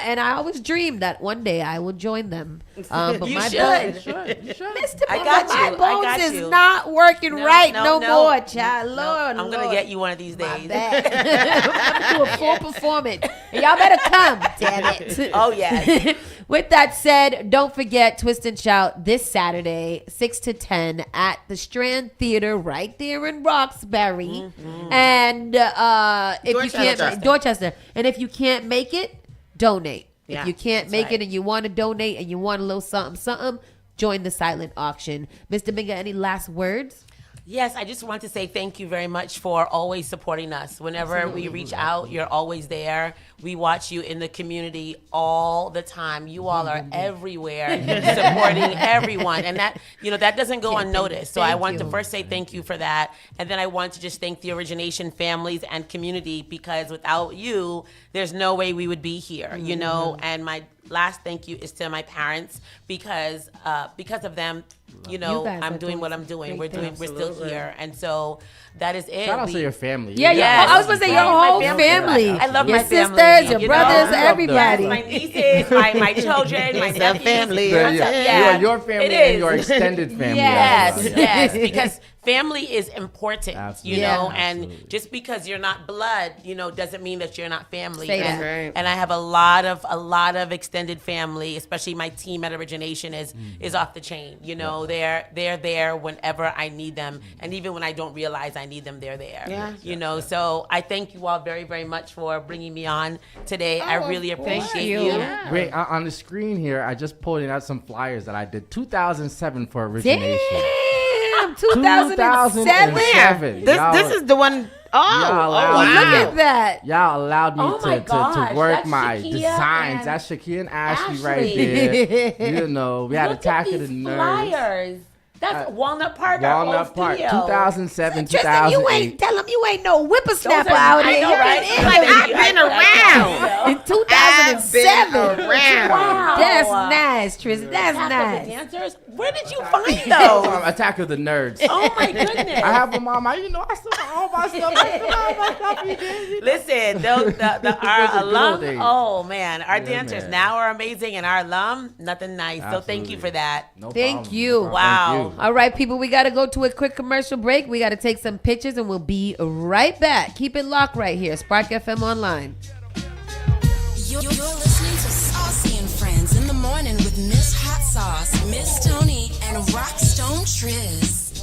And I always dream that one day I will join them. But You my should. Mr. I got my you. bones I got is you. not working right no no. more, child. Lord, I'm gonna get you one of these days. I'm gonna do a full performance. And y'all better come, damn it. Oh yes. With that said, don't forget Twist and Shout this Saturday, 6 to 10 at the Strand Theater right there in Roxbury. And if you can't, Dorchester. And if you can't make it, donate. Yeah, if you can't make it and you want to donate and you want a little something, join the silent auction. Mr. Minga, any last words? Yes, I just want to say thank you very much for always supporting us. Whenever we reach out, you're always there. We watch you in the community all the time. You all are everywhere supporting everyone. And that, that doesn't go unnoticed. So I want to first say thank you for that. And then I want to just thank the Origination families and community, because without you, there's no way we would be here, And my last thank you is to my parents, because of them, You know, guys I'm are doing what I'm doing. great We're still here, and so that is it. Shout out to your family. Yeah, Yes. I was gonna say your My whole family. I love your my family. sisters, your you brothers, know? everybody. Yes, my nieces, my children, my It's a nephews. family. Yeah, Your family it and is. your extended family. Yes, as well. yes, because family is important, Absolutely. you know, Yeah. and just because you're not blood, you know, doesn't mean that you're not family. Say and, that. Right. and I have a lot of extended family, especially my team at Origination is off the chain. You know, they're there whenever I need them, and even when I don't realize I need them, they're there. Yeah. You know, so I thank you all very, very much for bringing me on today. I really appreciate you. you. Yeah. Wait, on the screen here, I just pulled out some flyers that I did 2007 for Origination. Damn, 2007. This is the one. Y'all allowed Look me- at that. Y'all allowed me Oh my to gosh, work that's my Shakia designs. and That's Shakia and Ashley right Ashley. there. You know, we had Look Attack at of the these Nerds. flyers. That's Walnut Park, our old Walnut Park, studio. 2007, Tristan, you 2008. ain't tell him you ain't no whippersnapper Those are- out I here. know, You right? been in Like, the- I've been around. in 2007. I've been around. Wow. That's nice, Tristan. That's Attack of the nice. Dancers? Where did you find those? Attack of the Nerds. Oh my goodness. I have them on my, you know, I still got all my stuff. I still got all my stuff you did. Listen, our Those are good alum, old days. oh man, our Yeah, dancers man. now are amazing, and our alum, nothing nice. So thank you Absolutely. for that. No Thank problem. you. Wow. Thank you. All right, people, we got to go to a quick commercial break. We got to take some pictures, and we'll be right back. Keep it locked right here. Spark FM Online. You're listening to Saucy and Friends in the morning with Miss Hot Sauce, Miss Tony, and Rockstone Triz.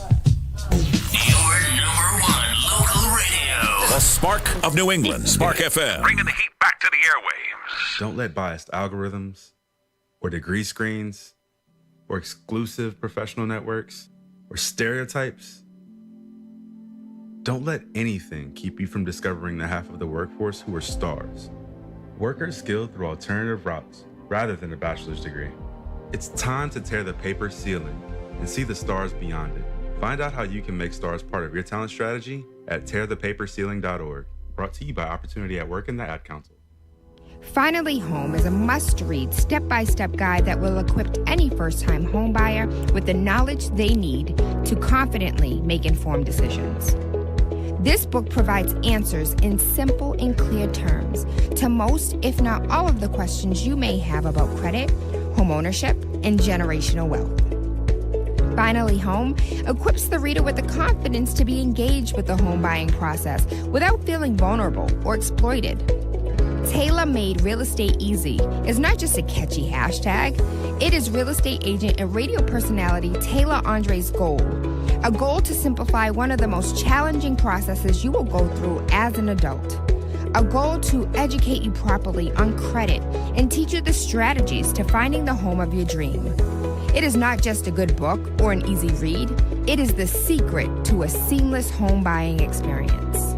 Your number one local radio. The Spark of New England. Spark FM. Bringing the heat back to the airwaves. Don't let biased algorithms or degree screens or exclusive professional networks or stereotypes. Don't let anything keep you from discovering the half of the workforce who are stars. Workers skilled through alternative routes rather than a bachelor's degree. It's time to tear the paper ceiling and see the stars beyond it. Find out how you can make stars part of your talent strategy at tearthepaperceiling.org. Brought to you by Opportunity at Work and the Ad Council. Finally Home is a must-read step-by-step guide that will equip any first-time homebuyer with the knowledge they need to confidently make informed decisions. This book provides answers in simple and clear terms to most, if not all, of the questions you may have about credit, home ownership, and generational wealth. Finally Home equips the reader with the confidence to be engaged with the home buying process without feeling vulnerable or exploited. Tailor-made Real Estate Easy is not just a catchy hashtag. It is real estate agent and radio personality Taylor Andre's goal. A goal to simplify one of the most challenging processes you will go through as an adult. A goal to educate you properly on credit and teach you the strategies to finding the home of your dream. It is not just a good book or an easy read. It is the secret to a seamless home buying experience.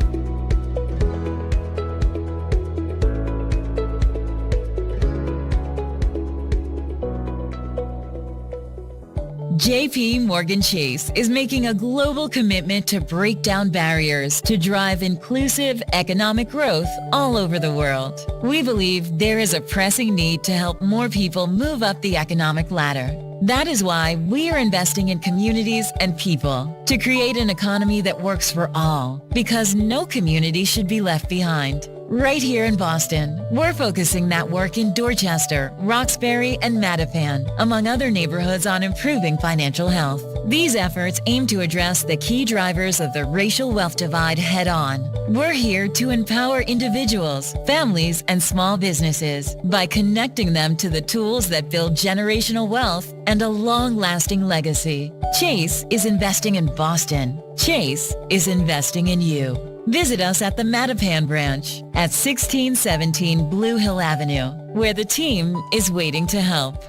JP Morgan Chase is making a global commitment to break down barriers to drive inclusive economic growth all over the world. We believe there is a pressing need to help more people move up the economic ladder. That is why we are investing in communities and people to create an economy that works for all, because no community should be left behind. Right here in Boston, we're focusing that work in Dorchester, Roxbury, and Mattapan, among other neighborhoods, on improving financial health. These efforts aim to address the key drivers of the racial wealth divide head-on. We're here to empower individuals, families, and small businesses by connecting them to the tools that build generational wealth and a long-lasting legacy. Chase is investing in Boston. Chase is investing in you. Visit us at the Mattapan branch at 1617 Blue Hill Avenue, where the team is waiting to help.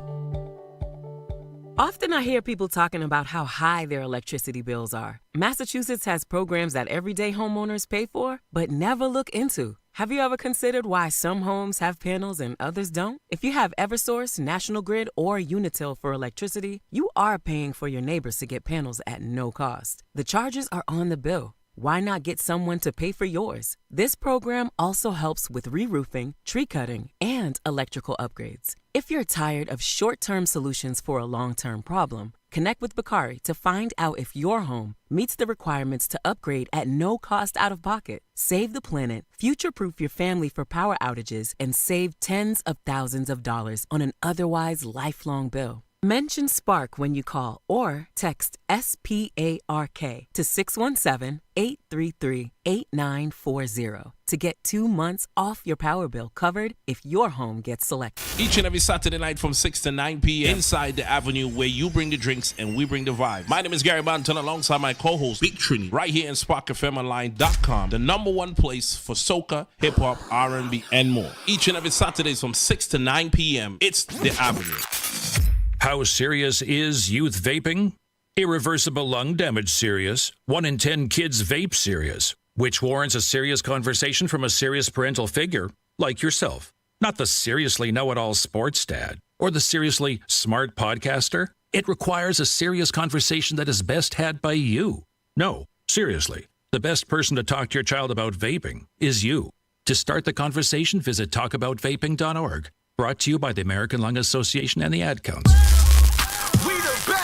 Often I hear people talking about how high their electricity bills are. Massachusetts has programs that everyday homeowners pay for, but never look into. Have you ever considered why some homes have panels and others don't? If you have Eversource, National Grid, or Unitil for electricity, you are paying for your neighbors to get panels at no cost. The charges are on the bill. Why not get someone to pay for yours? This program also helps with re-roofing, tree cutting, and electrical upgrades. If you're tired of short-term solutions for a long-term problem, Connect with Bakari to find out if your home meets the requirements to upgrade at no cost out of pocket. Save the planet, future-proof your family for power outages, and save tens of thousands of dollars on an otherwise lifelong bill. Mention Spark when you call or text SPARK to 617-833-8940 to get 2 months off your power bill covered if your home gets selected. Each and every Saturday night from 6 to 9 p.m. inside the Avenue where you bring the drinks and we bring the vibes. My name is Gary Banton alongside my co-host Big Trini right here in SparkFMOnline.com, the number one place for soca, hip-hop, R&B, and more. Each and every Saturdays from 6 to 9 p.m. It's the Avenue. How serious is youth vaping? Irreversible lung damage serious. 1 in 10 kids vape serious, which warrants a serious conversation from a serious parental figure like yourself. Not the seriously know-it-all sports dad or the seriously smart podcaster. It requires a serious conversation that is best had by you. No, seriously, the best person to talk to your child about vaping is you. To start the conversation, visit talkaboutvaping.org. Brought to you by the American Lung Association and the Ad Council.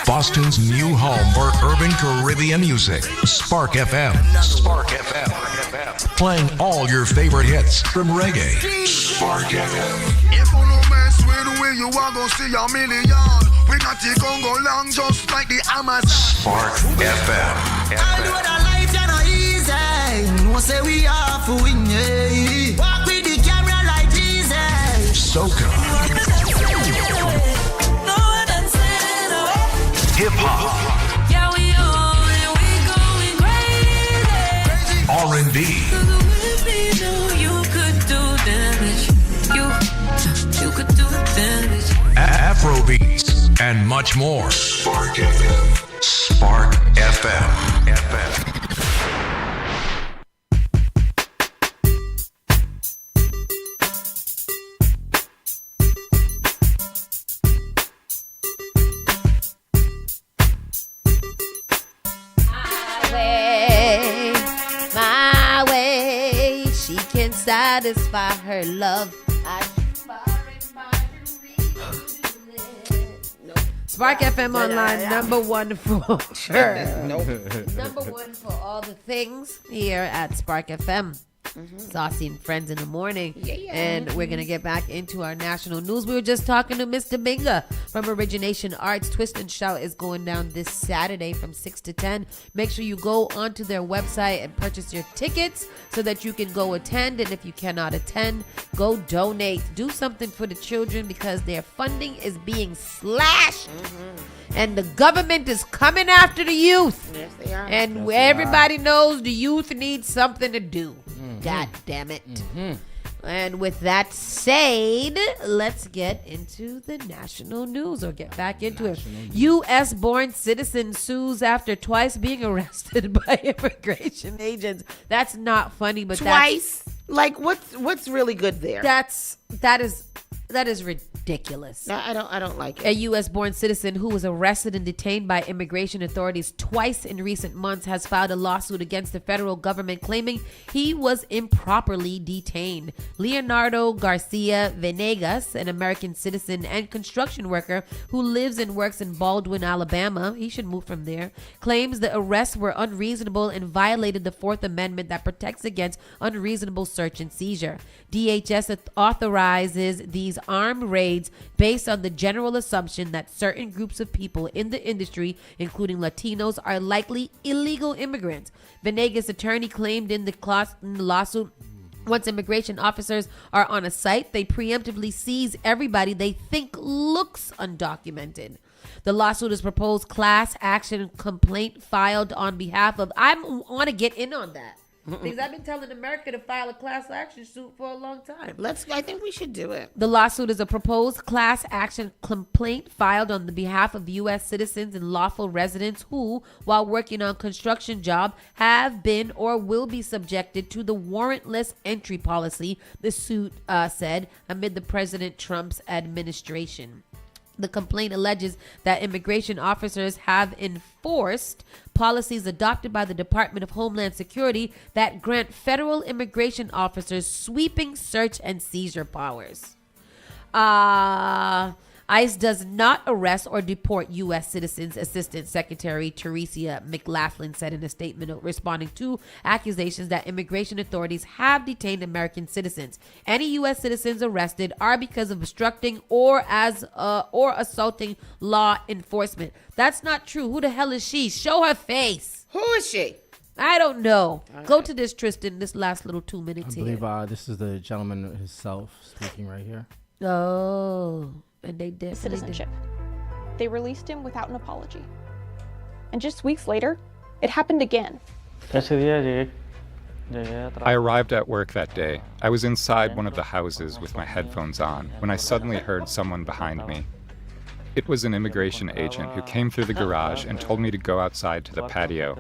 Boston's new home for urban Caribbean music. Spark FM. Spark FM. Playing all your favorite hits from reggae. Spark FM. If you no mess with the way you are gonna see a million. We got it gon' go long just like the Amazon. Spark FM. I know that life is not easy. No say we are for win, yeah. Walk with the camera like Jesus. Soca. Hip hop. Yeah, we on and we going crazy. R&B. You could do damage. You could do damage. Afrobeats and much more. Spark FM. Spark FM. My way, she can satisfy her love. Spark FM Online, number one for sure. Number one for all the things here at Spark FM. Saucy and Friends in the morning. And we're going to get back into our national news. We were just talking to Mr. Minga from Origination Arts. Twist and Shout is going down this Saturday from 6 to 10. Make sure you go onto their website and purchase your tickets so that you can go attend. And if you cannot attend, go donate. Do something for the children because their funding is being slashed. And the government is coming after the youth. Yes, they are. And everybody knows the youth needs something to do. God damn it. And with that said, let's get into the national news or get back into it. U.S. born citizen sues after twice being arrested by immigration agents. That's not funny, but Twice? Like what's really good there? that is ridiculous. No, I don't like it. A U.S. born citizen who was arrested and detained by immigration authorities twice in recent months has filed a lawsuit against the federal government claiming he was improperly detained. Leonardo Garcia Venegas, an American citizen and construction worker who lives and works in Baldwin, Alabama, he should move from there, claims the arrests were unreasonable and violated the Fourth Amendment that protects against unreasonable search and seizure. DHS authorizes these armed raids based on the general assumption that certain groups of people in the industry, including Latinos, are likely illegal immigrants. Venegas' attorney claimed in the lawsuit, once immigration officers are on a site, they preemptively seize everybody they think looks undocumented. The lawsuit is proposed class action complaint filed on behalf of... I want to get in on that. Because I've been telling America to file a class action suit for a long time. I think we should do it. The lawsuit is a proposed class action complaint filed on the behalf of U.S. citizens and lawful residents who, while working on construction job, have been or will be subjected to the warrantless entry policy, the suit said, amid the President Trump's administration. The complaint alleges that immigration officers have enforced policies adopted by the Department of Homeland Security that grant federal immigration officers sweeping search and seizure powers. I ICE does not arrest or deport U.S. citizens, Assistant Secretary Teresa McLaughlin said in a statement responding to accusations that immigration authorities have detained American citizens. Any U.S. citizens arrested are because of obstructing or assaulting law enforcement. That's not true. Who the hell is she? Show her face. Who is she? I don't know. Go to this, Tristan, this last little 2 minutes I here. believe this is the gentleman himself speaking right here. Oh, and they did citizenship. They released him without an apology. And just weeks later, it happened again. I arrived at work that day. I was inside one of the houses with my headphones on when I suddenly heard someone behind me. It was an immigration agent who came through the garage and told me to go outside to the patio.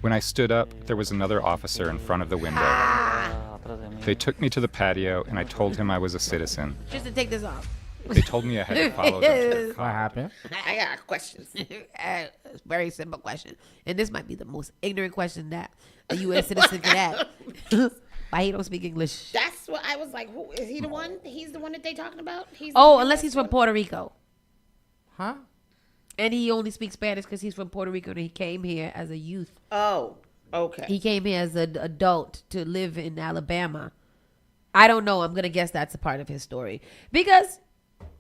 When I stood up, there was another officer in front of the window. They took me to the patio and I told him I was a citizen. Just to take this off. They told me I had to follow them to the car. What happened? I got questions. Very simple question. And this might be the most ignorant question that a U.S. citizen could ask. Why he don't speak English? That's what I was like. Who is he? The one? He's the one that they talking about? Unless he's from Puerto Rico. Huh? And he only speaks Spanish because he's from Puerto Rico and he came here as a youth. Oh, okay. He came here as an adult to live in Alabama. I don't know. I'm going to guess that's a part of his story. Because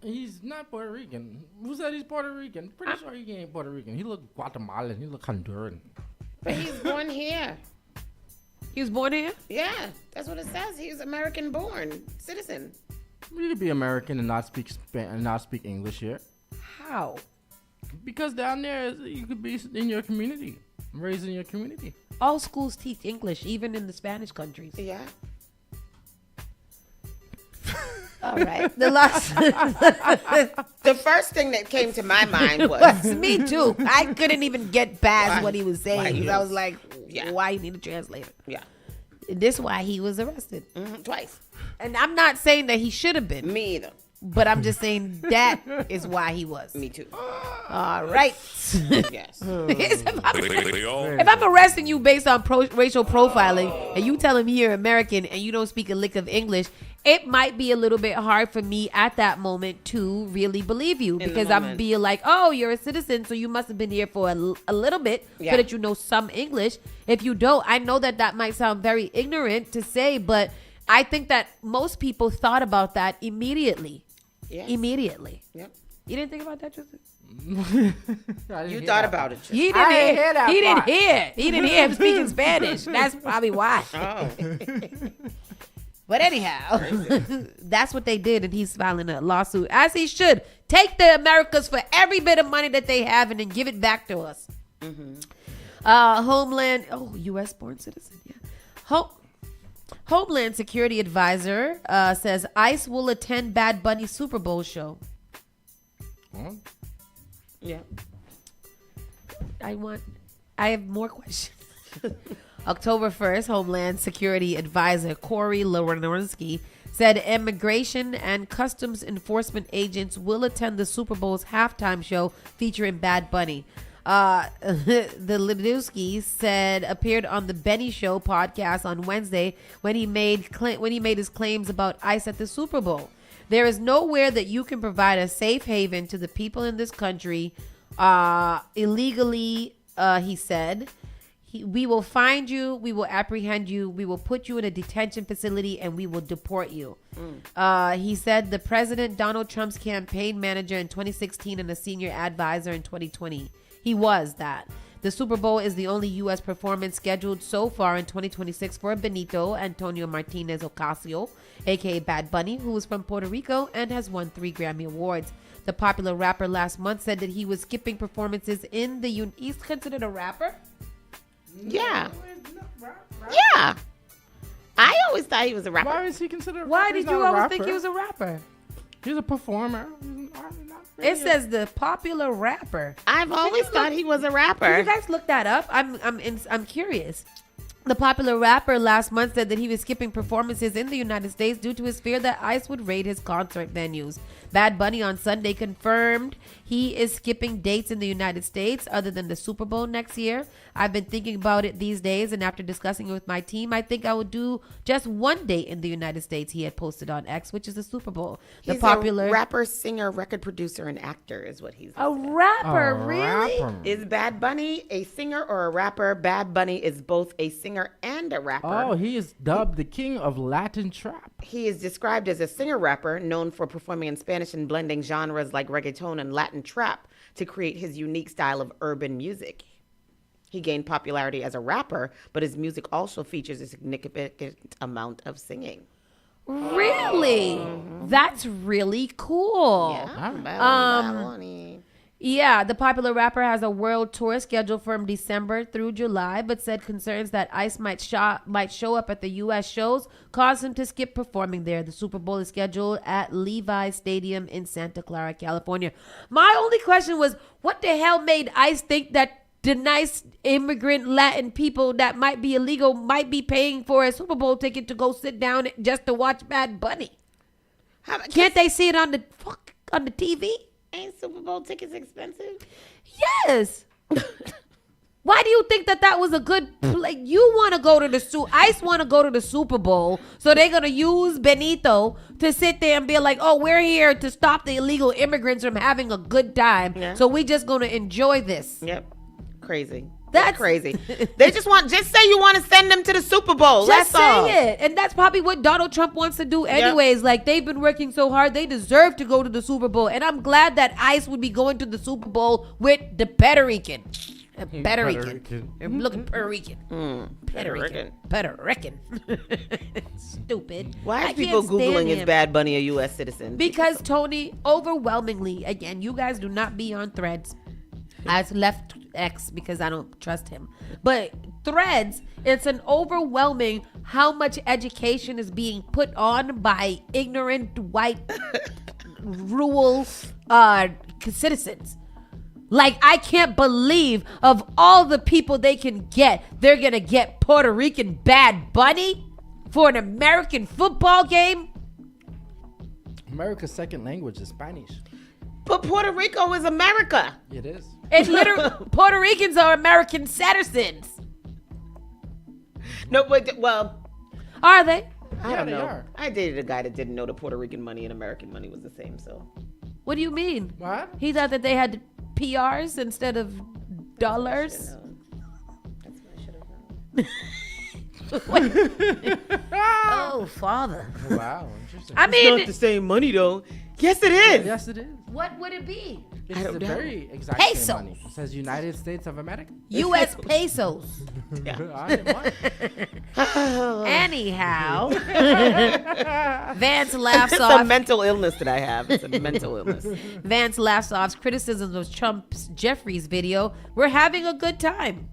he's not Puerto Rican. Who said he's Puerto Rican? Pretty sure he ain't Puerto Rican. He look Guatemalan. He look Honduran. But he's born here. He was born here? Yeah, that's what it says. He was American-born citizen. You could be American and not speak English here. How? Because down there, you could be in your community, raised in your community. All schools teach English, even in the Spanish countries. Yeah. All right. The last. The first thing that came to my mind was me too. I couldn't even get past what he was saying. Yes. I was like, why you need a translator? Yeah. This is why he was arrested. Twice. And I'm not saying that he should have been. Me either. But I'm just saying that is why he was. Me too. All right. Yes. If I'm arresting you based on racial profiling and you telling me you're American and you don't speak a lick of English, it might be a little bit hard for me at that moment to really believe you because I'm being like, oh, you're a citizen, so you must have been here for a little bit so that you know some English. If you don't, I know that might sound very ignorant to say, but I think that most people thought about that immediately. Yes. Immediately. Yep. You didn't think about that, Tristan? You thought about it. He didn't hear that. He didn't hear him speaking Spanish. That's probably why. Oh. But anyhow, that's what they did, and he's filing a lawsuit, as he should. Take the Americas for every bit of money that they have and then give it back to us. Homeland, U.S. born citizen, yeah. Homeland Security Advisor says ICE will attend Bad Bunny Super Bowl show. Huh? Yeah. I have more questions. October 1st, Homeland Security Advisor Corey Lewandowski said immigration and customs enforcement agents will attend the Super Bowl's halftime show featuring Bad Bunny. The Lewandowski said appeared on the Benny Show podcast on Wednesday when he made his claims about ICE at the Super Bowl. There is nowhere that you can provide a safe haven to the people in this country illegally, he said. We will find you, we will apprehend you, we will put you in a detention facility, and we will deport you. He said the President Donald Trump's campaign manager in 2016 and a senior advisor in 2020. He was that. The Super Bowl is the only U.S. performance scheduled so far in 2026 for Benito Antonio Martinez Ocasio, a.k.a. Bad Bunny, who is from Puerto Rico and has won 3 Grammy Awards. The popular rapper last month said that he was skipping performances in the He's considered a rapper? Yeah. Yeah. I always thought he was a rapper. Why is he considered a rapper? Why did you always think he was a rapper? He's a performer. It says the popular rapper. I've always thought he was a rapper. Can you guys look that up? I'm curious. The popular rapper last month said that he was skipping performances in the United States due to his fear that ICE would raid his concert venues. Bad Bunny on Sunday confirmed he is skipping dates in the United States other than the Super Bowl next year. I've been thinking about it these days, and after discussing it with my team, I think I would do just one date in the United States, he had posted on X, which is the Super Bowl. He's a rapper, singer, record producer, and actor is what he's. A rapper, really? Is Bad Bunny a singer or a rapper? Bad Bunny is both a singer and a rapper. Oh, he is dubbed the king of Latin trap. He is described as a singer-rapper known for performing in Spanish and blending genres like reggaeton and Latin trap to create his unique style of urban music. He gained popularity as a rapper, but his music also features a significant amount of singing. Really? That's really cool. Yeah, the popular rapper has a world tour scheduled from December through July, but said concerns that ICE might show up at the U.S. shows caused him to skip performing there. The Super Bowl is scheduled at Levi Stadium in Santa Clara, California. My only question was, what the hell made ICE think that the nice immigrant Latin people that might be illegal might be paying for a Super Bowl ticket to go sit down just to watch Bad Bunny? Can't they see it on the TV? Ain't Super Bowl tickets expensive? Yes. Why do you think that was a good play? You want to go to ICE want to go to the Super Bowl, so they're going to use Benito to sit there and be like, oh, we're here to stop the illegal immigrants from having a good time. Yeah. So we just going to enjoy this. Yep. Crazy. That's crazy. They just say you want to send them to the Super Bowl. Just That's all. say it. And that's probably what Donald Trump wants to do anyways. Yep. Like, they've been working so hard. They deserve to go to the Super Bowl. And I'm glad that ICE would be going to the Super Bowl with the Puerto Rican. Puerto Rican. I'm looking Puerto Rican. Puerto Rican. Stupid. Why are people Googling is Bad Bunny a U.S. citizen? Because, Tony, overwhelmingly, again, you guys do not be on Threads. I left X because I don't trust him. But Threads, it's an overwhelming how much education is being put on by ignorant white rural citizens. Like, I can't believe of all the people they can get, they're going to get Puerto Rican Bad Bunny for an American football game? America's second language is Spanish. But Puerto Rico is America. It is. It's literally Puerto Ricans are American citizens. No, but are they? I don't know. I dated a guy that didn't know that Puerto Rican money and American money was the same. So, what do you mean? What? He thought that they had PRs instead of dollars. Oh, Father. Wow, interesting. I mean, it's not the same money though. Yes, it is. Yes, it is. What would it be? It's the very exact pesos. same money. It says United States of America. U.S. pesos. Anyhow, Vance laughs it's off. It's a mental illness that I have. It's a mental illness. Vance laughs off criticisms of Trump's Jeffries video. We're having a good time.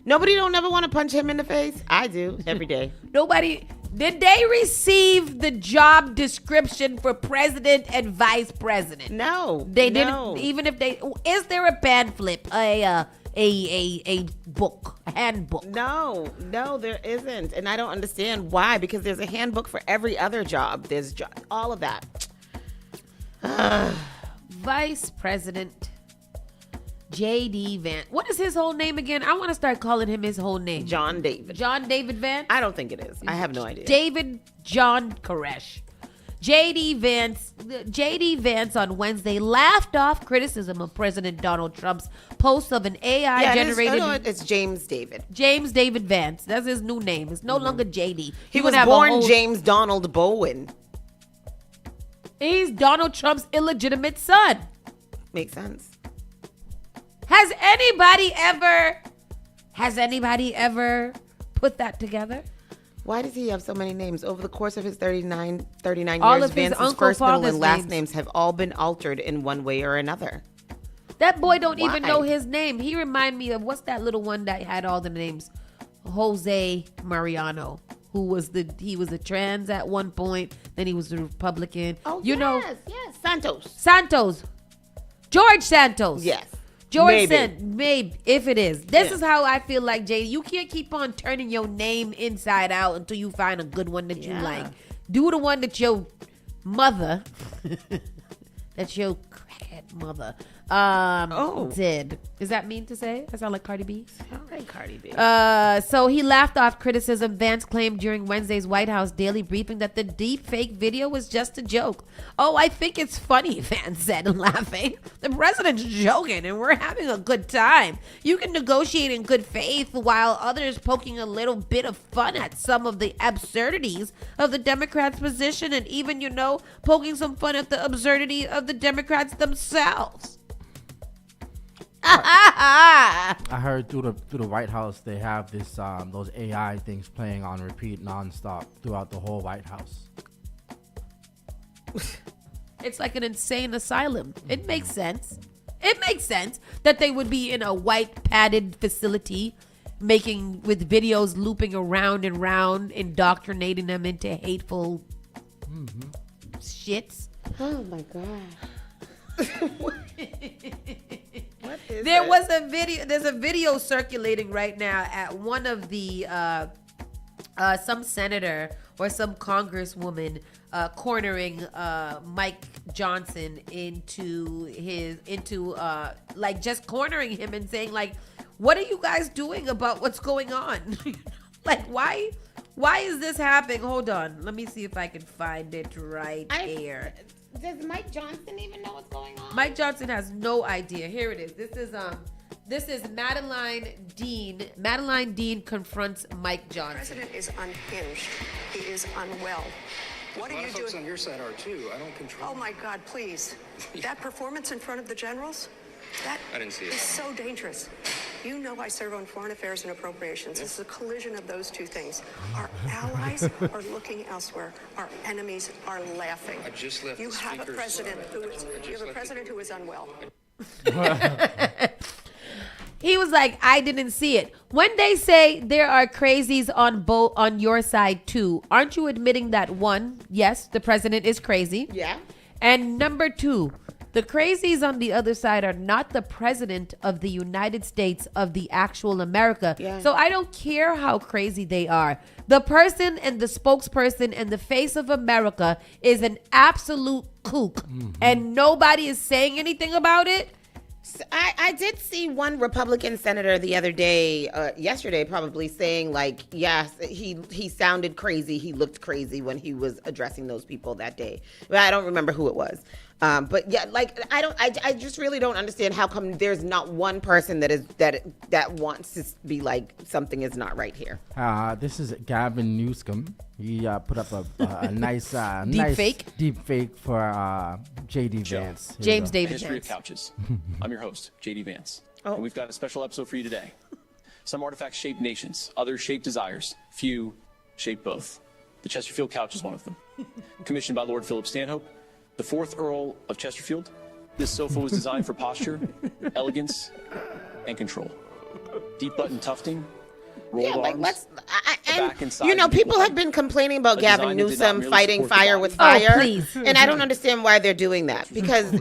Nobody don't ever want to punch him in the face. I do every day. Nobody. Did they receive the job description for president and vice president? No, they didn't. Even if they, is there a pamphlet, a book, a handbook? No, there isn't, and I don't understand why. Because there's a handbook for every other job. There's all of that. Vice President J.D. Vance. What is his whole name again? I want to start calling him his whole name. John David. John David Vance? I don't think it is. I have no idea. David John Koresh. J.D. Vance on Wednesday laughed off criticism of President Donald Trump's post of an AI-generated... It's James David. James David Vance. That's his new name. It's no longer J.D. He was born James Donald Bowen. He's Donald Trump's illegitimate son. Makes sense. Has anybody ever put that together? Why does he have so many names? Over the course of his 39 all years, of his Vance's first, middle, and last names have all been altered in one way or another. That boy don't even know his name. He remind me of, what's that little one that had all the names? Jose Mariano, who was he was a trans at one point, then he was a Republican. Oh, yes. Santos. George Santos. Yes. George Maybe. said, maybe, if it is. This is how I feel like, Jay. You can't keep on turning your name inside out until you find a good one that you like. Do the one that your mother, that's your crackhead mother, did. Is that mean to say? I sound like Cardi B? All right, Cardi B. So he laughed off criticism Vance claimed during Wednesday's White House daily briefing that the deep fake video was just a joke. Oh, I think it's funny, Vance said, laughing. The president's joking and we're having a good time. You can negotiate in good faith while others poking a little bit of fun at some of the absurdities of the Democrats' position and even, poking some fun at the absurdity of the Democrats themselves. I heard through the White House they have this those AI things playing on repeat nonstop throughout the whole White House. It's like an insane asylum. It makes sense. It makes sense that they would be in a white padded facility with videos looping around and round, indoctrinating them into hateful shits. Oh my God. There's a video circulating right now at one of the some senator or some congresswoman cornering Mike Johnson into just cornering him and saying like, what are you guys doing about what's going on? Like, why is this happening? Hold on, let me see if I can find it here. Does Mike Johnson even know what's going on? Mike Johnson has no idea. Here it is. This is Madeline Dean. Madeline Dean confronts Mike Johnson. The president is unhinged. He is unwell. What are you doing? On your side are too. I don't control. Oh my God, please. That performance in front of the generals? I didn't see it. Is so dangerous. You know I serve on Foreign Affairs and Appropriations. It's a collision of those two things. Our allies are looking elsewhere. Our enemies are laughing. I just left You the have a speaker's, president who is unwell. He was like, I didn't see it. When they say there are crazies on your side too, aren't you admitting that one, yes, the president is crazy? Yeah. And number two, the crazies on the other side are not the president of the United States of the actual America. Yeah. So I don't care how crazy they are. The person and the spokesperson and the face of America is an absolute kook. And nobody is saying anything about it. I did see one Republican senator the other day, yesterday probably, saying like, yes, he sounded crazy. He looked crazy when he was addressing those people that day. But I don't remember who it was. But yeah, like I just really don't understand how come there's not one person that wants to be like, something is not right here. This is Gavin Newsom. He put up a nice deep fake for JD Vance. James David History Vance. of Couches. I'm your host, JD Vance. And we've got a special episode for you today. Some artifacts shape nations, others shape desires, few shape both. The Chesterfield couch is one of them. Commissioned by Lord Philip Stanhope, the 4th Earl of Chesterfield. This sofa was designed for posture, elegance, and control. Deep button tufting, rolled arms. People have been complaining about A Gavin design that did not Newsom merely fighting support the fire body. with fire. please. And I don't understand why they're doing that. Because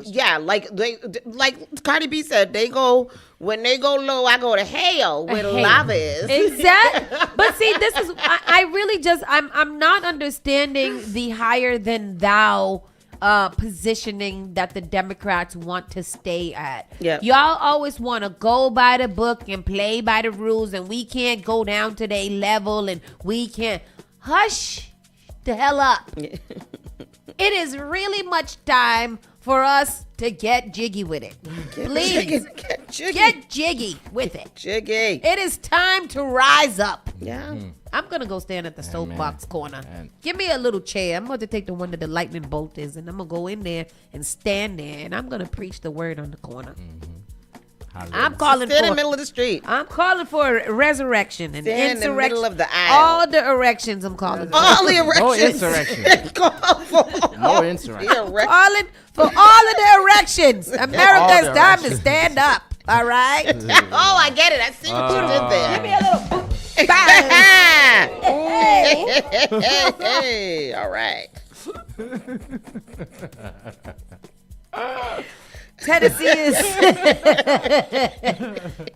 like Cardi B said, when they go low, I go to hell where the lava is. Exactly. But see, this is I really just I'm not understanding the higher than thou positioning that the Democrats want to stay at. Yeah. Y'all always want to go by the book and play by the rules, and we can't go down to their level, and we can't. Hush the hell up. It is really much time for us to get jiggy with it. Please. Get jiggy with it. Jiggy. It is time to rise up. Yeah. I'm going to go stand at the soapbox corner. Give me a little chair. I'm going to take the one that the lightning bolt is, and I'm going to go in there and stand there, and I'm going to preach the word on the corner. I'm calling Stand in the middle of the street. I'm calling for a resurrection and Stand in the insurrection. middle of the aisle. All the erections I'm calling for. All the erections. No insurrection. No insurrection. Calling for all of the erections. America, it's time to stand up. All right? Oh, I get it. I see what you did there. Give me a little Hey, all right.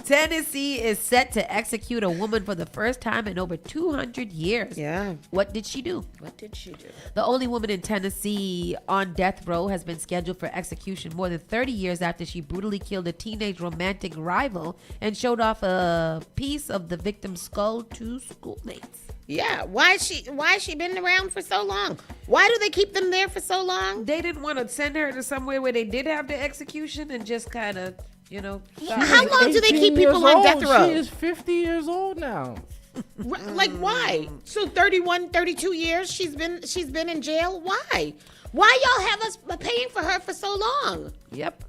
Tennessee is set to execute a woman for the first time in over 200 years. Yeah. What did she do? What did she do? The only woman in Tennessee on death row has been scheduled for execution more than 30 years after she brutally killed a teenage romantic rival and showed off a piece of the victim's skull to schoolmates. Yeah, why is she been around for so long? Why do they keep them there for so long? They didn't want to send her to somewhere where they did have the execution and just kind of, How long do they keep people on death row? She is 50 years old now. Like why? So 31, 32 years she's been in jail? Why? Why y'all have us paying for her for so long? Yep.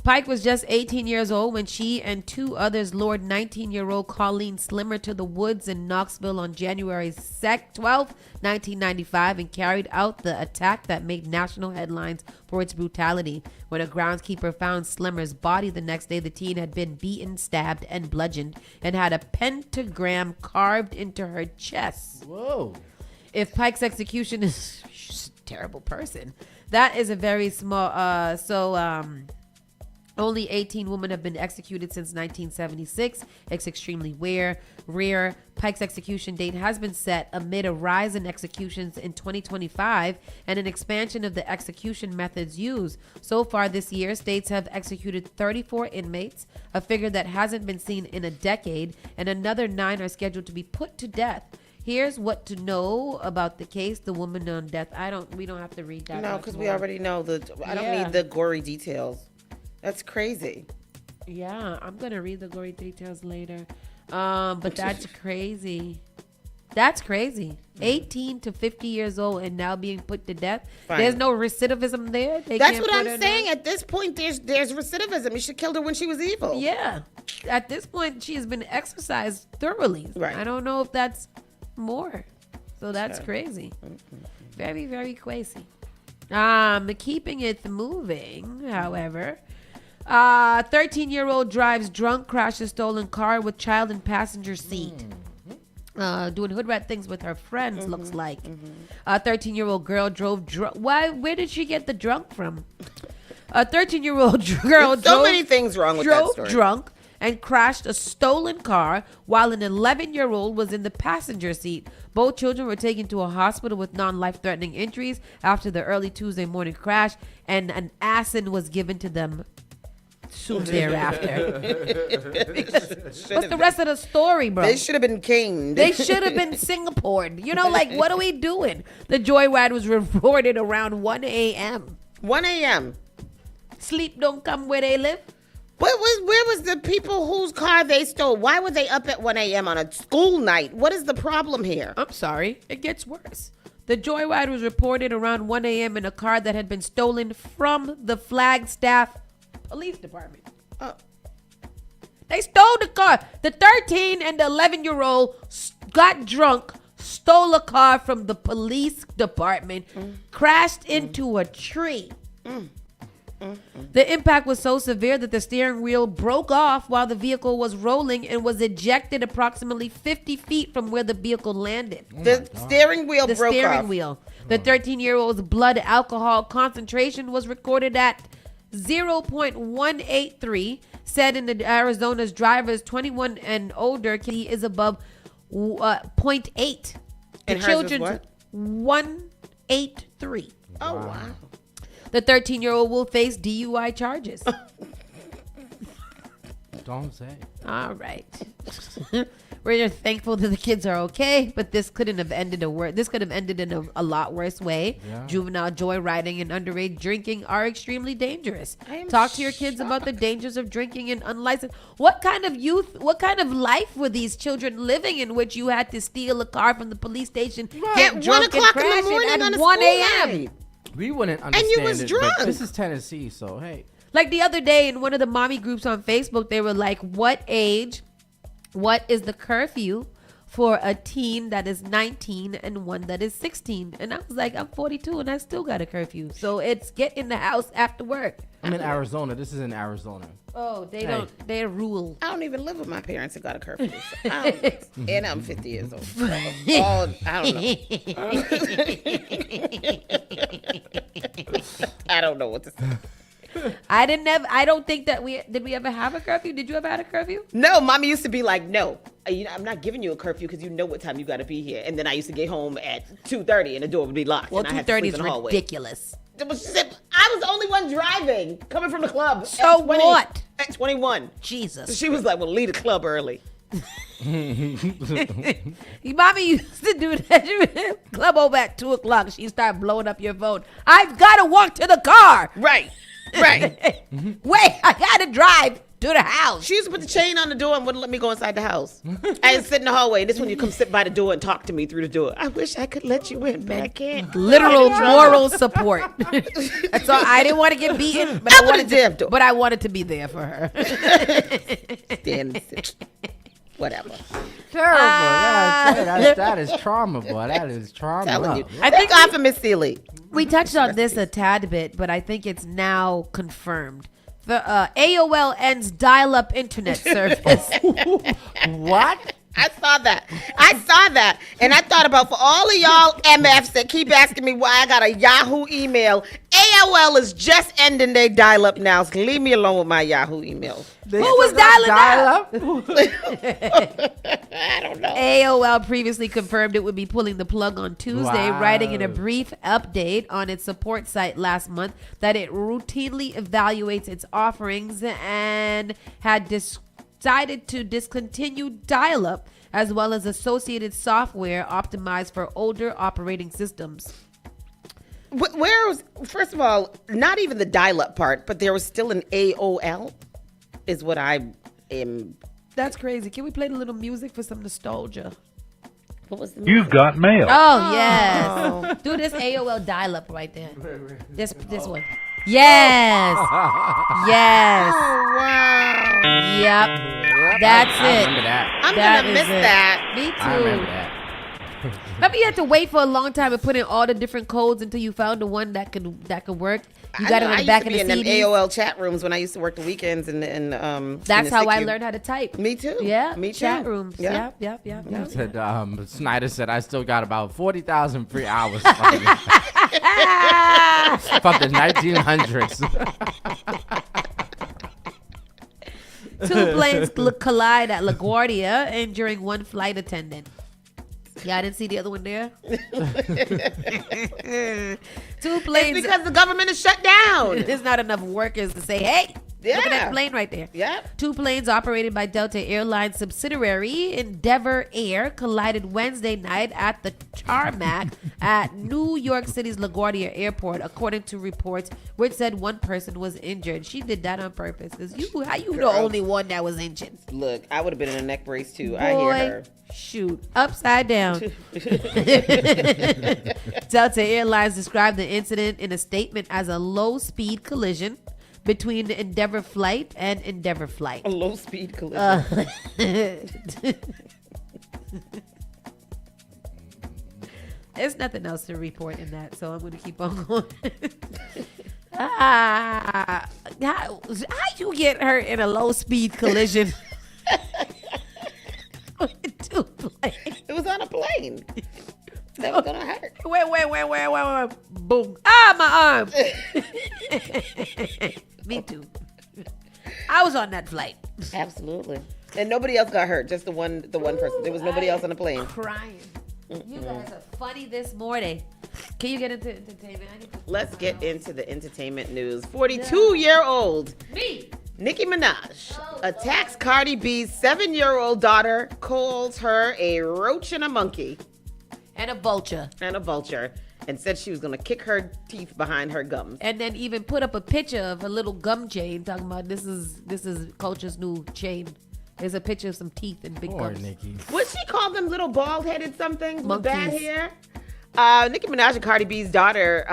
Pike was just 18 years old when she and two others lured 19-year-old Colleen Slimmer to the woods in Knoxville on January 12, 1995, and carried out the attack that made national headlines for its brutality. When a groundskeeper found Slimmer's body the next day, the teen had been beaten, stabbed, and bludgeoned and had a pentagram carved into her chest. Whoa. If Pike's execution is she's a terrible person, that is a very small, only 18 women have been executed since 1976. It's extremely rare. Pike's execution date has been set amid a rise in executions in 2025 and an expansion of the execution methods used. So far this year, states have executed 34 inmates, a figure that hasn't been seen in a decade, and another 9 are scheduled to be put to death. Here's what to know about the case. The woman on death. We don't have to read that. No, because we already know I don't need the gory details. That's crazy. Yeah, I'm gonna read the gory details later. But that's crazy. That's crazy. 18 to 50 years old and now being put to death. Fine. There's no recidivism there. That's what I'm saying. At this point, there's recidivism. You should kill her when she was evil. Yeah. At this point, she has been exercised thoroughly. Right. I don't know if that's more. So that's crazy. Very, very crazy. Keeping it moving, however. 13-year-old drives drunk, crashes stolen car with child in passenger seat. Doing hood rat things with her friends, looks like. 13-year-old girl drove drunk. Where did she get the drunk from? A 13-year-old girl so many things wrong with that story. Drunk and crashed a stolen car while an 11-year-old was in the passenger seat. Both children were taken to a hospital with non-life-threatening injuries after the early Tuesday morning crash, and an acid was given to them soon thereafter. What's the rest of the story, bro? They should have been caned. They should have been Singapored. What are we doing? The joyride was reported around 1 a.m. 1 a.m. Sleep don't come where they live. Where was the people whose car they stole? Why were they up at 1 a.m. on a school night? What is the problem here? I'm sorry. It gets worse. The joyride was reported around 1 a.m. in a car that had been stolen from the Flagstaff Police Department. They stole the car. The 13 and the 11-year-old got drunk, stole a car from the police department, crashed into a tree. The impact was so severe that the steering wheel broke off while the vehicle was rolling and was ejected approximately 50 feet from where the vehicle landed. The steering wheel broke off. The steering wheel. The 13-year-old's blood alcohol concentration was recorded at 0.183, said in the Arizona's drivers 21 and older, he is above 0.8. The and children's hers is 183. Oh, wow. The 13-year-old will face DUI charges. Don't say. All right. We're just thankful that the kids are okay, but this couldn't have ended this could have ended in a lot worse way. Yeah. Juvenile joyriding and underage drinking are extremely dangerous. Talk to your kids about the dangers of drinking and unlicensed. What kind of life were these children living in which you had to steal a car from the police station, get At drunk 1 and o'clock in crash the morning it on at a 1 school a.m.? night? We wouldn't understand And you was it, drunk. but this is Tennessee, so hey. Like the other day in one of the mommy groups on Facebook, they were like, what is the curfew for a teen that is 19 and one that is 16? And I was like, I'm 42 and I still got a curfew. So it's get in the house after work. I'm in Arizona. This is in Arizona. Oh, they rule. I don't even live with my parents and got a curfew. So and I'm 50 years old. So I don't know. I don't know what to say. I don't think that we ever have a curfew. Did you ever have a curfew? No, mommy used to be like, no, I'm not giving you a curfew because you know what time you got to be here. And then I used to get home at 2:30 and the door would be locked. Well, and I had to 2:30 sleep is in the hallway. ridiculous. I was the only one driving, coming from the club. So what? At 21. Jesus. She was like, well, leave the club early. Mommy used to do that. Club over at 2:00. She started blowing up your phone. I've got to walk to the car. Right. Wait, I got to drive to the house. She used to put the chain on the door and wouldn't let me go inside the house. I used to sit in the hallway. This one, you come sit by the door and talk to me through the door. I wish I could let you in, but I can't. Literal moral support. So I didn't want to get beaten, but I wanted to be there for her. Whatever. Terrible. That is trauma, boy. That is trauma. Telling you. I think God for Miss Seeley. We touched on this a tad bit, but I think it's now confirmed. The AOL ends dial-up internet service. What? I saw that. And I thought about for all of y'all MFs that keep asking me why I got a Yahoo email, AOL is just ending their dial-up now. So leave me alone with my Yahoo email. Who was dialing up? I don't know. AOL previously confirmed it would be pulling the plug on Tuesday, writing in a brief update on its support site last month that it routinely evaluates its offerings and had decided to discontinue dial-up as well as associated software optimized for older operating systems. First of all, not even the dial-up part, but there was still an AOL is what I am. That's crazy. Can we play the little music for some nostalgia? What was the music? You've got mail. Oh, yes. Do this AOL dial-up right there. This one. Yes. Yes. Oh, wow. Yep. That's it. I remember that. I'm going to miss that. Me too. I remember that. Remember you had to wait for a long time and put in all the different codes until you found the one that could work. You got it on the back of the in them CD. AOL chat rooms when I used to work the weekends and That's how I learned how to type. Me too. Yeah, me too. Chat rooms. Yeah. Yep. Said, Snyder said I still got about 40,000 free hours from the 1900s. Two planes collide at LaGuardia, injuring one flight attendant. Yeah, I didn't see the other one there. Two planes. It's because the government is shut down. There's not enough workers to say, hey, look at that plane right there. Yeah. Two planes operated by Delta Airlines subsidiary Endeavor Air collided Wednesday night at the tarmac at New York City's LaGuardia Airport, according to reports, which said one person was injured. She did that on purpose. How you the only one that was injured? Look, I would have been in a neck brace too. Boy, I hear her. Shoot, upside down. Delta Airlines described the incident in a statement as a low-speed collision between the Endeavor flight and Endeavor flight. A low-speed collision. There's nothing else to report in that, so I'm going to keep on going. How you get hurt in a low-speed collision? It was on a plane. That was gonna hurt. Wait. Boom. Ah, my arm. Me too. I was on that flight. Absolutely. And nobody else got hurt. Just the one person. There was nobody else on the plane. Crying. You guys are funny this morning. Can you get into entertainment? Let's get into the entertainment news. 42-year-old Nicki Minaj attacks Cardi B's 7-year-old daughter, calls her a roach and a monkey. And a vulture. And said she was going to kick her teeth behind her gums. And then even put up a picture of a little gum chain talking about this is Culture's new chain. There's a picture of some teeth and big gums. Nikki. What she called them, little bald-headed somethings with Monkeys. bad hair? Nicki Minaj and Cardi B's daughter,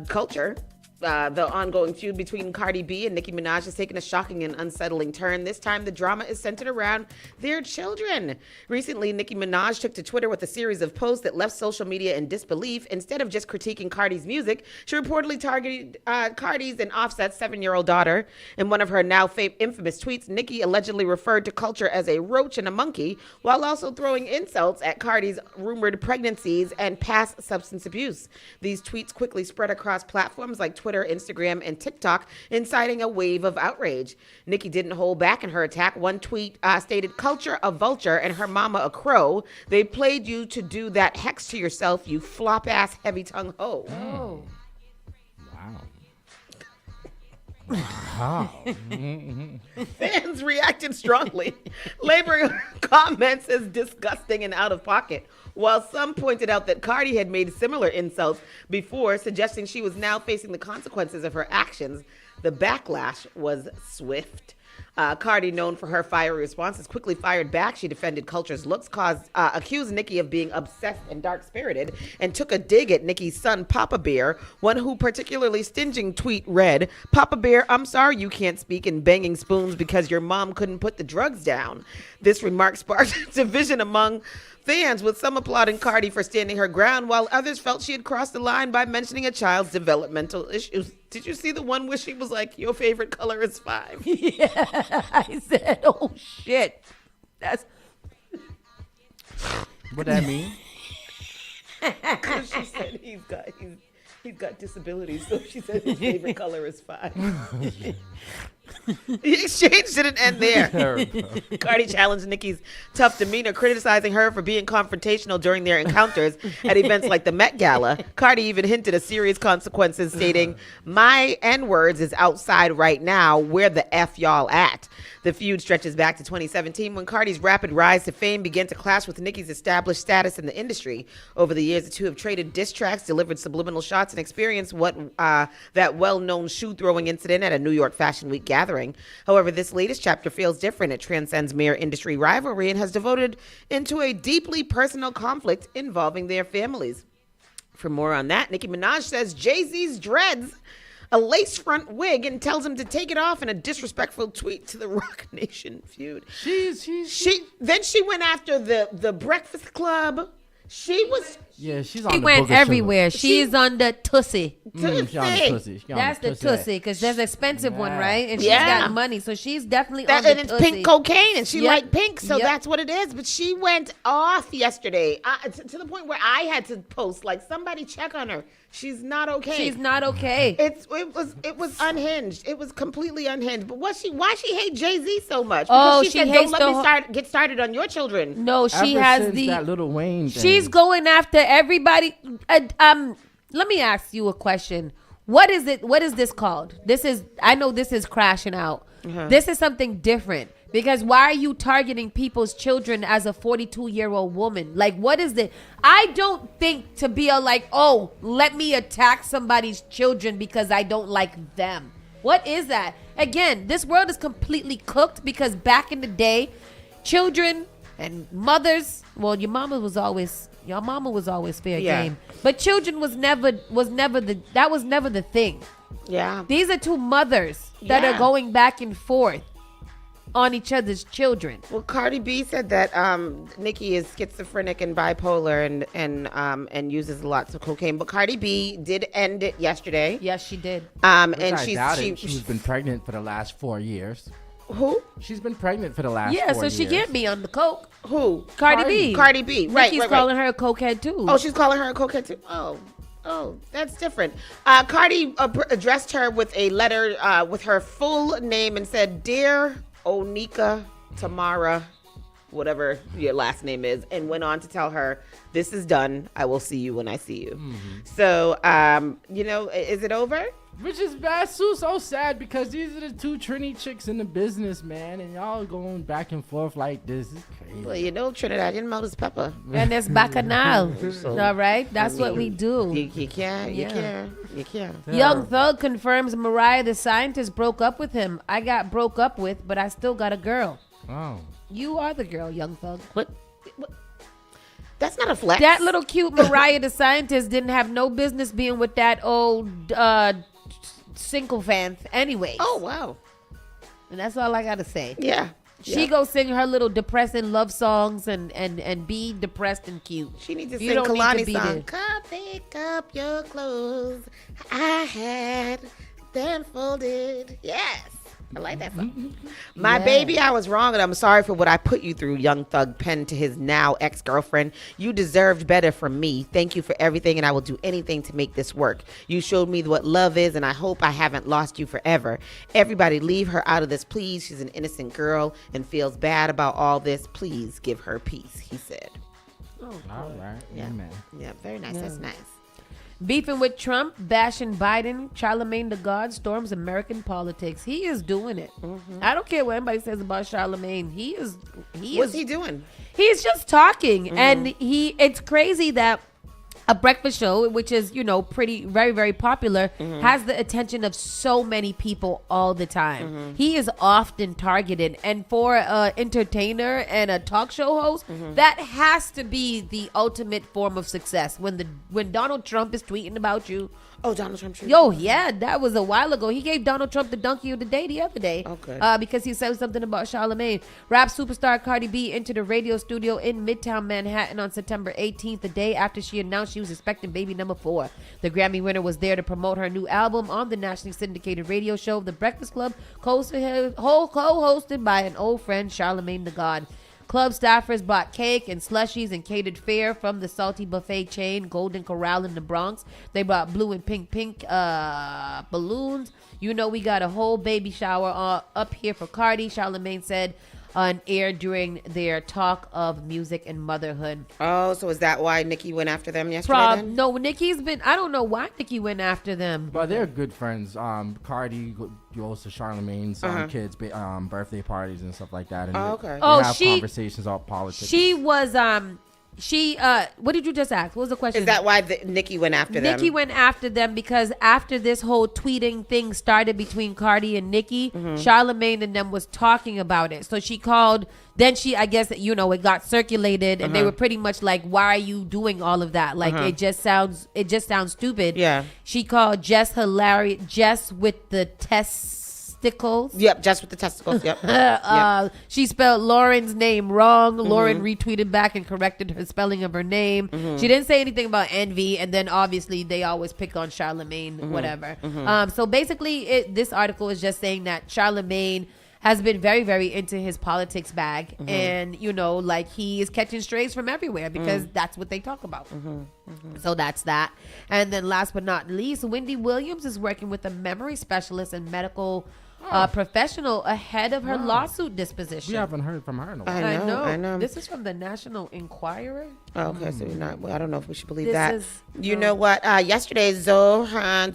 Culture. The ongoing feud between Cardi B and Nicki Minaj has taken a shocking and unsettling turn. This time, the drama is centered around their children. Recently, Nicki Minaj took to Twitter with a series of posts that left social media in disbelief. Instead of just critiquing Cardi's music, she reportedly targeted Cardi's and Offset's 7-year-old daughter. In one of her now infamous tweets, Nicki allegedly referred to Culture as a roach and a monkey, while also throwing insults at Cardi's rumored pregnancies and past substance abuse. These tweets quickly spread across platforms like Twitter Twitter, Instagram, and TikTok, inciting a wave of outrage. Nicki didn't hold back in her attack. One tweet stated, "Culture a vulture and her mama a crow. They played you to do that hex to yourself, you flop-ass heavy-tongue hoe." Oh. Wow. Fans reacted strongly, labeling her comments as disgusting and out of pocket, while some pointed out that Cardi had made similar insults before, suggesting she was now facing the consequences of her actions. The backlash was swift. Cardi, known for her fiery responses, quickly fired back. She defended Culture's looks, accused Nicki of being obsessed and dark-spirited, and took a dig at Nicki's son, Papa Bear. One who particularly stinging tweet read, "Papa Bear, I'm sorry you can't speak in banging spoons because your mom couldn't put the drugs down." This remark sparked division among fans, with some applauding Cardi for standing her ground, while others felt she had crossed the line by mentioning a child's developmental issues. Did you see the one where she was like, "Your favorite color is 5"? Yeah, I said, "Oh shit, that's." What that mean? Because she said he's got disabilities, so she said his favorite color is 5. The exchange didn't end there. Cardi challenged Nicki's tough demeanor, criticizing her for being confrontational during their encounters at events like the Met Gala. Cardi even hinted at serious consequences, stating, "My N-words is outside right now. Where the F y'all at?" The feud stretches back to 2017 when Cardi's rapid rise to fame began to clash with Nicki's established status in the industry. Over the years, the two have traded diss tracks, delivered subliminal shots, and experienced that well-known shoe-throwing incident at a New York Fashion Week gathering. However, this latest chapter feels different. It transcends mere industry rivalry and has devoted into a deeply personal conflict involving their families. For more on that, Nicki Minaj says Jay-Z's dreads a lace front wig and tells him to take it off in a disrespectful tweet to the Rock Nation feud. Then she went after the Breakfast Club. She went everywhere. She's on the Tussie. She on the Tussie. That's the Tussie, because there's an expensive one, right? And she's got money, so she's definitely on and the it's Tussie. pink cocaine, and she liked pink, so that's what it is. But she went off yesterday to the point where I had to post, like, somebody check on her. She's not okay. She's not okay. It was unhinged. It was completely unhinged. But why she hate Jay-Z so much? Because she said, "Don't let me get started on your children." No, she has that Lil Wayne thing. She's going after everybody. Let me ask you a question. What is it? What is this called? I know this is crashing out. This is something different. Because why are you targeting people's children as a 42-year-old woman? Like, what is it? I don't think to be let me attack somebody's children because I don't like them. What is that? Again, this world is completely cooked because back in the day, children and mothers, well, your mama was always fair game. But children was never the thing. Yeah. These are two mothers that are going back and forth on each other's children. Well, Cardi B said that Nicki is schizophrenic and bipolar and uses lots of cocaine. But Cardi B did end it yesterday. Yes, she did. And she's been pregnant for the last 4 years. Who? She's been pregnant for the last 4 years. Yeah, so she can't be on the coke. Who? Cardi B. Cardi B. Right. Nicki's calling her a cokehead too. Oh, she's calling her a cokehead too. Oh, that's different. Cardi addressed her with a letter with her full name and said, "Dear Onika Tamara," whatever your last name is, and went on to tell her, "This is done. I will see you when I see you." Mm-hmm. So, is it over? Which is bad, Sue. So sad because these are the two Trini chicks in the business, man, and y'all going back and forth like this. It's crazy. Well, Trinidadian Mother's pepper. And there's bacchanal. All right? That's what we do. You can. Young Thug confirms Mariah the Scientist broke up with him. I got broke up with, but I still got a girl. Oh. You are the girl, Young Thug. What? That's not a flex. That little cute Mariah the Scientist didn't have no business being with that old sycophant anyway. Oh, wow. And that's all I got to say. Yeah. She go sing her little depressing love songs and be depressed and cute. She needs to sing Kalani's song. Come pick up your clothes. I had them folded. Yes. I like that song. My baby, I was wrong, and I'm sorry for what I put you through, Young Thug penned to his now ex-girlfriend. You deserved better from me. Thank you for everything, and I will do anything to make this work. You showed me what love is, and I hope I haven't lost you forever. Everybody leave her out of this, please. She's an innocent girl and feels bad about all this. Please give her peace, he said. Oh, all right. Yeah. Amen. Yeah, very nice. Yeah. That's nice. Beefing with Trump, bashing Biden, Charlemagne the God storms American politics. He is doing it. I don't care what anybody says about Charlemagne. What's he doing? He's just talking, and it's crazy that a breakfast show, which is, pretty, very, very popular, has the attention of so many people all the time. He is often targeted. And for an entertainer and a talk show host, that has to be the ultimate form of success. When Donald Trump is tweeting about you. Oh, Donald Trump. Yo, yeah, that was a while ago. He gave Donald Trump the donkey of the day the other day. Okay. Because he said something about Charlemagne. Rap superstar Cardi B entered a radio studio in Midtown Manhattan on September 18th, the day after she announced she was expecting baby number 4. The Grammy winner was there to promote her new album on the nationally syndicated radio show The Breakfast Club, co-hosted by an old friend, Charlemagne the God. Club staffers bought cake and slushies and catered fare from the salty buffet chain Golden Corral in the Bronx. They brought blue and pink balloons. We got a whole baby shower up here for Cardi, Charlemagne said on air during their talk of music and motherhood. Oh, so is that why Nicki went after them yesterday? Then? No, Nicki's been, I don't know why Nicki went after them. But they're good friends. Cardi goes to Charlemagne's kids' birthday parties and stuff like that. And okay. They have conversations about politics. She was, what did you just ask? What was the question? Is that why Nicki went after them? Nicki went after them because after this whole tweeting thing started between Cardi and Nicki, Charlemagne and them was talking about it. So she called, then I guess, it got circulated and they were pretty much like, why are you doing all of that? Like, it just sounds stupid. Yeah. She called Jess hilarious, Jess with the testicles. Yep, Jess with the testicles. Yep. She spelled Lauren's name wrong. Lauren retweeted back and corrected her spelling of her name. She didn't say anything about envy, and then obviously they always pick on Charlemagne, whatever. So basically, this article is just saying that Charlemagne has been very, very into his politics bag, and like he is catching strays from everywhere because that's what they talk about. So that's that. And then last but not least, Wendy Williams is working with a memory specialist and medical professional ahead of her lawsuit disposition. We haven't heard from her in a while. I know. This is from the National Enquirer. Oh, okay, so you're not. Well, I don't know if we should believe This that. is- You know what? Yesterday, Zohan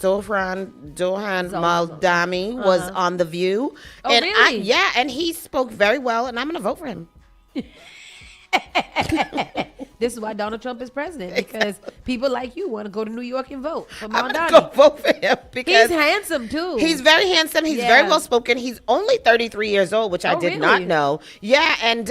Maldami was on The View. Oh, and really? and he spoke very well, and I'm going to vote for him. This is why Donald Trump is president, because people like you want to go to New York and vote for I'm Maldani. going to go vote for him because He's handsome too. He's very handsome. He's very well spoken. He's only 33 years old, which I did not know. Yeah, and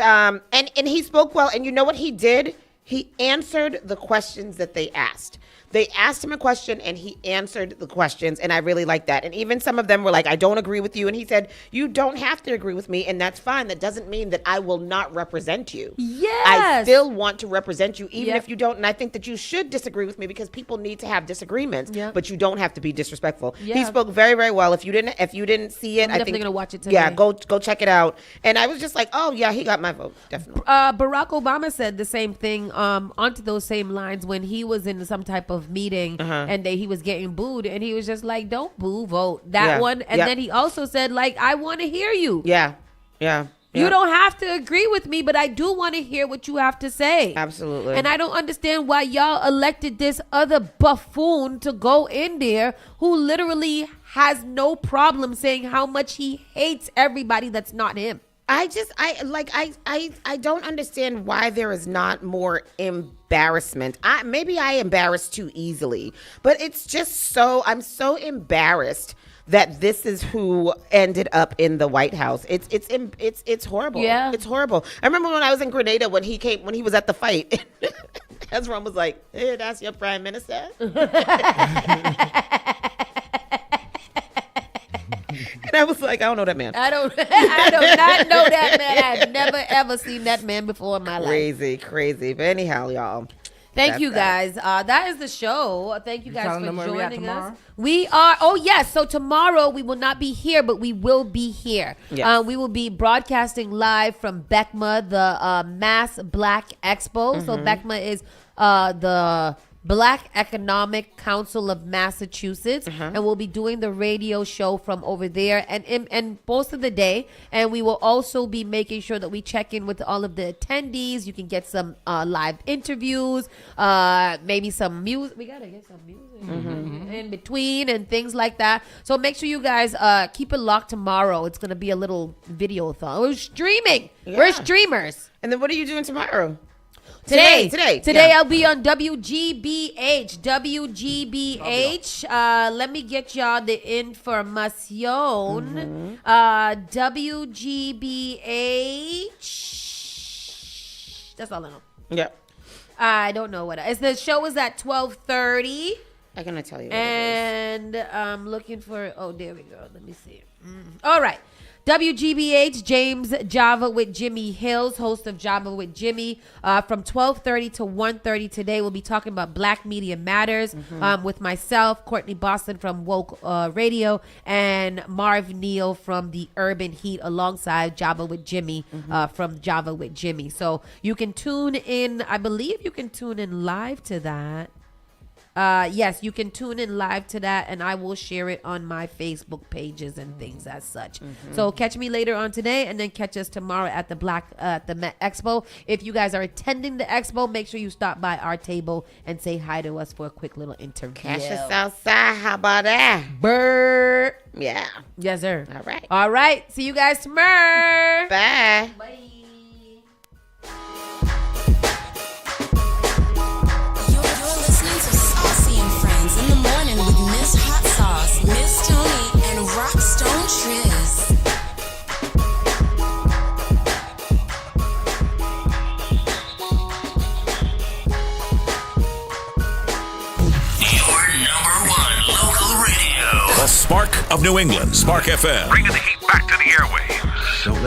he spoke well. And you know what he did? He answered the questions that they asked. They asked him a question and he answered the questions, and I really like that. And even some of them were like, I don't agree with you. And he said, you don't have to agree with me, and that's fine. That doesn't mean that I will not represent you. Yes. I still want to represent you, even if you don't. And I think that you should disagree with me because people need to have disagreements, but you don't have to be disrespectful. He spoke very, very well. If you didn't see it, I'm I think definitely gonna watch it today. Yeah, go check it out. And I was just like, oh yeah, he got my vote, definitely. Barack Obama said the same thing onto those same lines when he was in some type of meeting and he was getting booed, and he was just like, don't boo, vote that one. And then he also said, like, I want to hear you. Yeah. You don't have to agree with me, but I do want to hear what you have to say. Absolutely. And I don't understand why y'all elected this other buffoon to go in there who literally has no problem saying how much he hates everybody that's not him. I don't understand why there is not more embarrassment. Maybe I embarrass too easily, but it's just I'm so embarrassed that this is who ended up in the White House. It's horrible. Yeah. It's horrible. I remember when I was in Grenada when he was at the fight. Hezron was like, hey, that's your prime minister. And I was like, I don't know that man. I do not know that man. I've never ever seen that man before in my life. Crazy. But anyhow, y'all. Thank you guys. That is the show. Thank you guys telling for them where we at joining us. tomorrow? We are. Oh yes. So tomorrow we will not be here, but we will be here. Yes. We will be broadcasting live from BECMA, the Mass Black Expo. So BECMA is the Black Economic Council of Massachusetts, and we'll be doing the radio show from over there and most of the day. And we will also be making sure that we check in with all of the attendees. You can get some live interviews, maybe some music. We gotta get some music in between and things like that. So make sure you guys keep it locked tomorrow. It's gonna be a little video-thon. We're streaming. Yeah. We're streamers. And then what are you doing tomorrow? Today, yeah. I'll be on WGBH. WGBH. Let me get y'all the information. WGBH. That's all I know. Yeah. I don't know what the show is at 12:30. I'm gonna tell you. And I'm looking for. Oh, there we go. Let me see. All right. WGBH, James Java with Jimmy Hills, host of Java with Jimmy, from 12:30 to 1:30 today. We'll be talking about Black Media Matters with myself, Courtney Boston from Woke Radio, and Marv Neal from the Urban Heat alongside Java with Jimmy from Java with Jimmy. So you can tune in. I believe you can tune in live to that. Yes, you can tune in live to that, and I will share it on my Facebook pages and things as such. So catch me later on today, and then catch us tomorrow at the Met Expo. If you guys are attending the expo, make sure you stop by our table and say hi to us for a quick little interview. Catch us outside. How about that? Bird. Yeah. Yes, sir. All right. All right. See you guys tomorrow. Bye. Bye. Saucy and Friends in the morning with Miss Hot Sauce, Miss Tony, and Rockstone Triz. Your number one local radio. The Spark of New England, Spark FM. Bringing the heat back to the airwaves. Don't let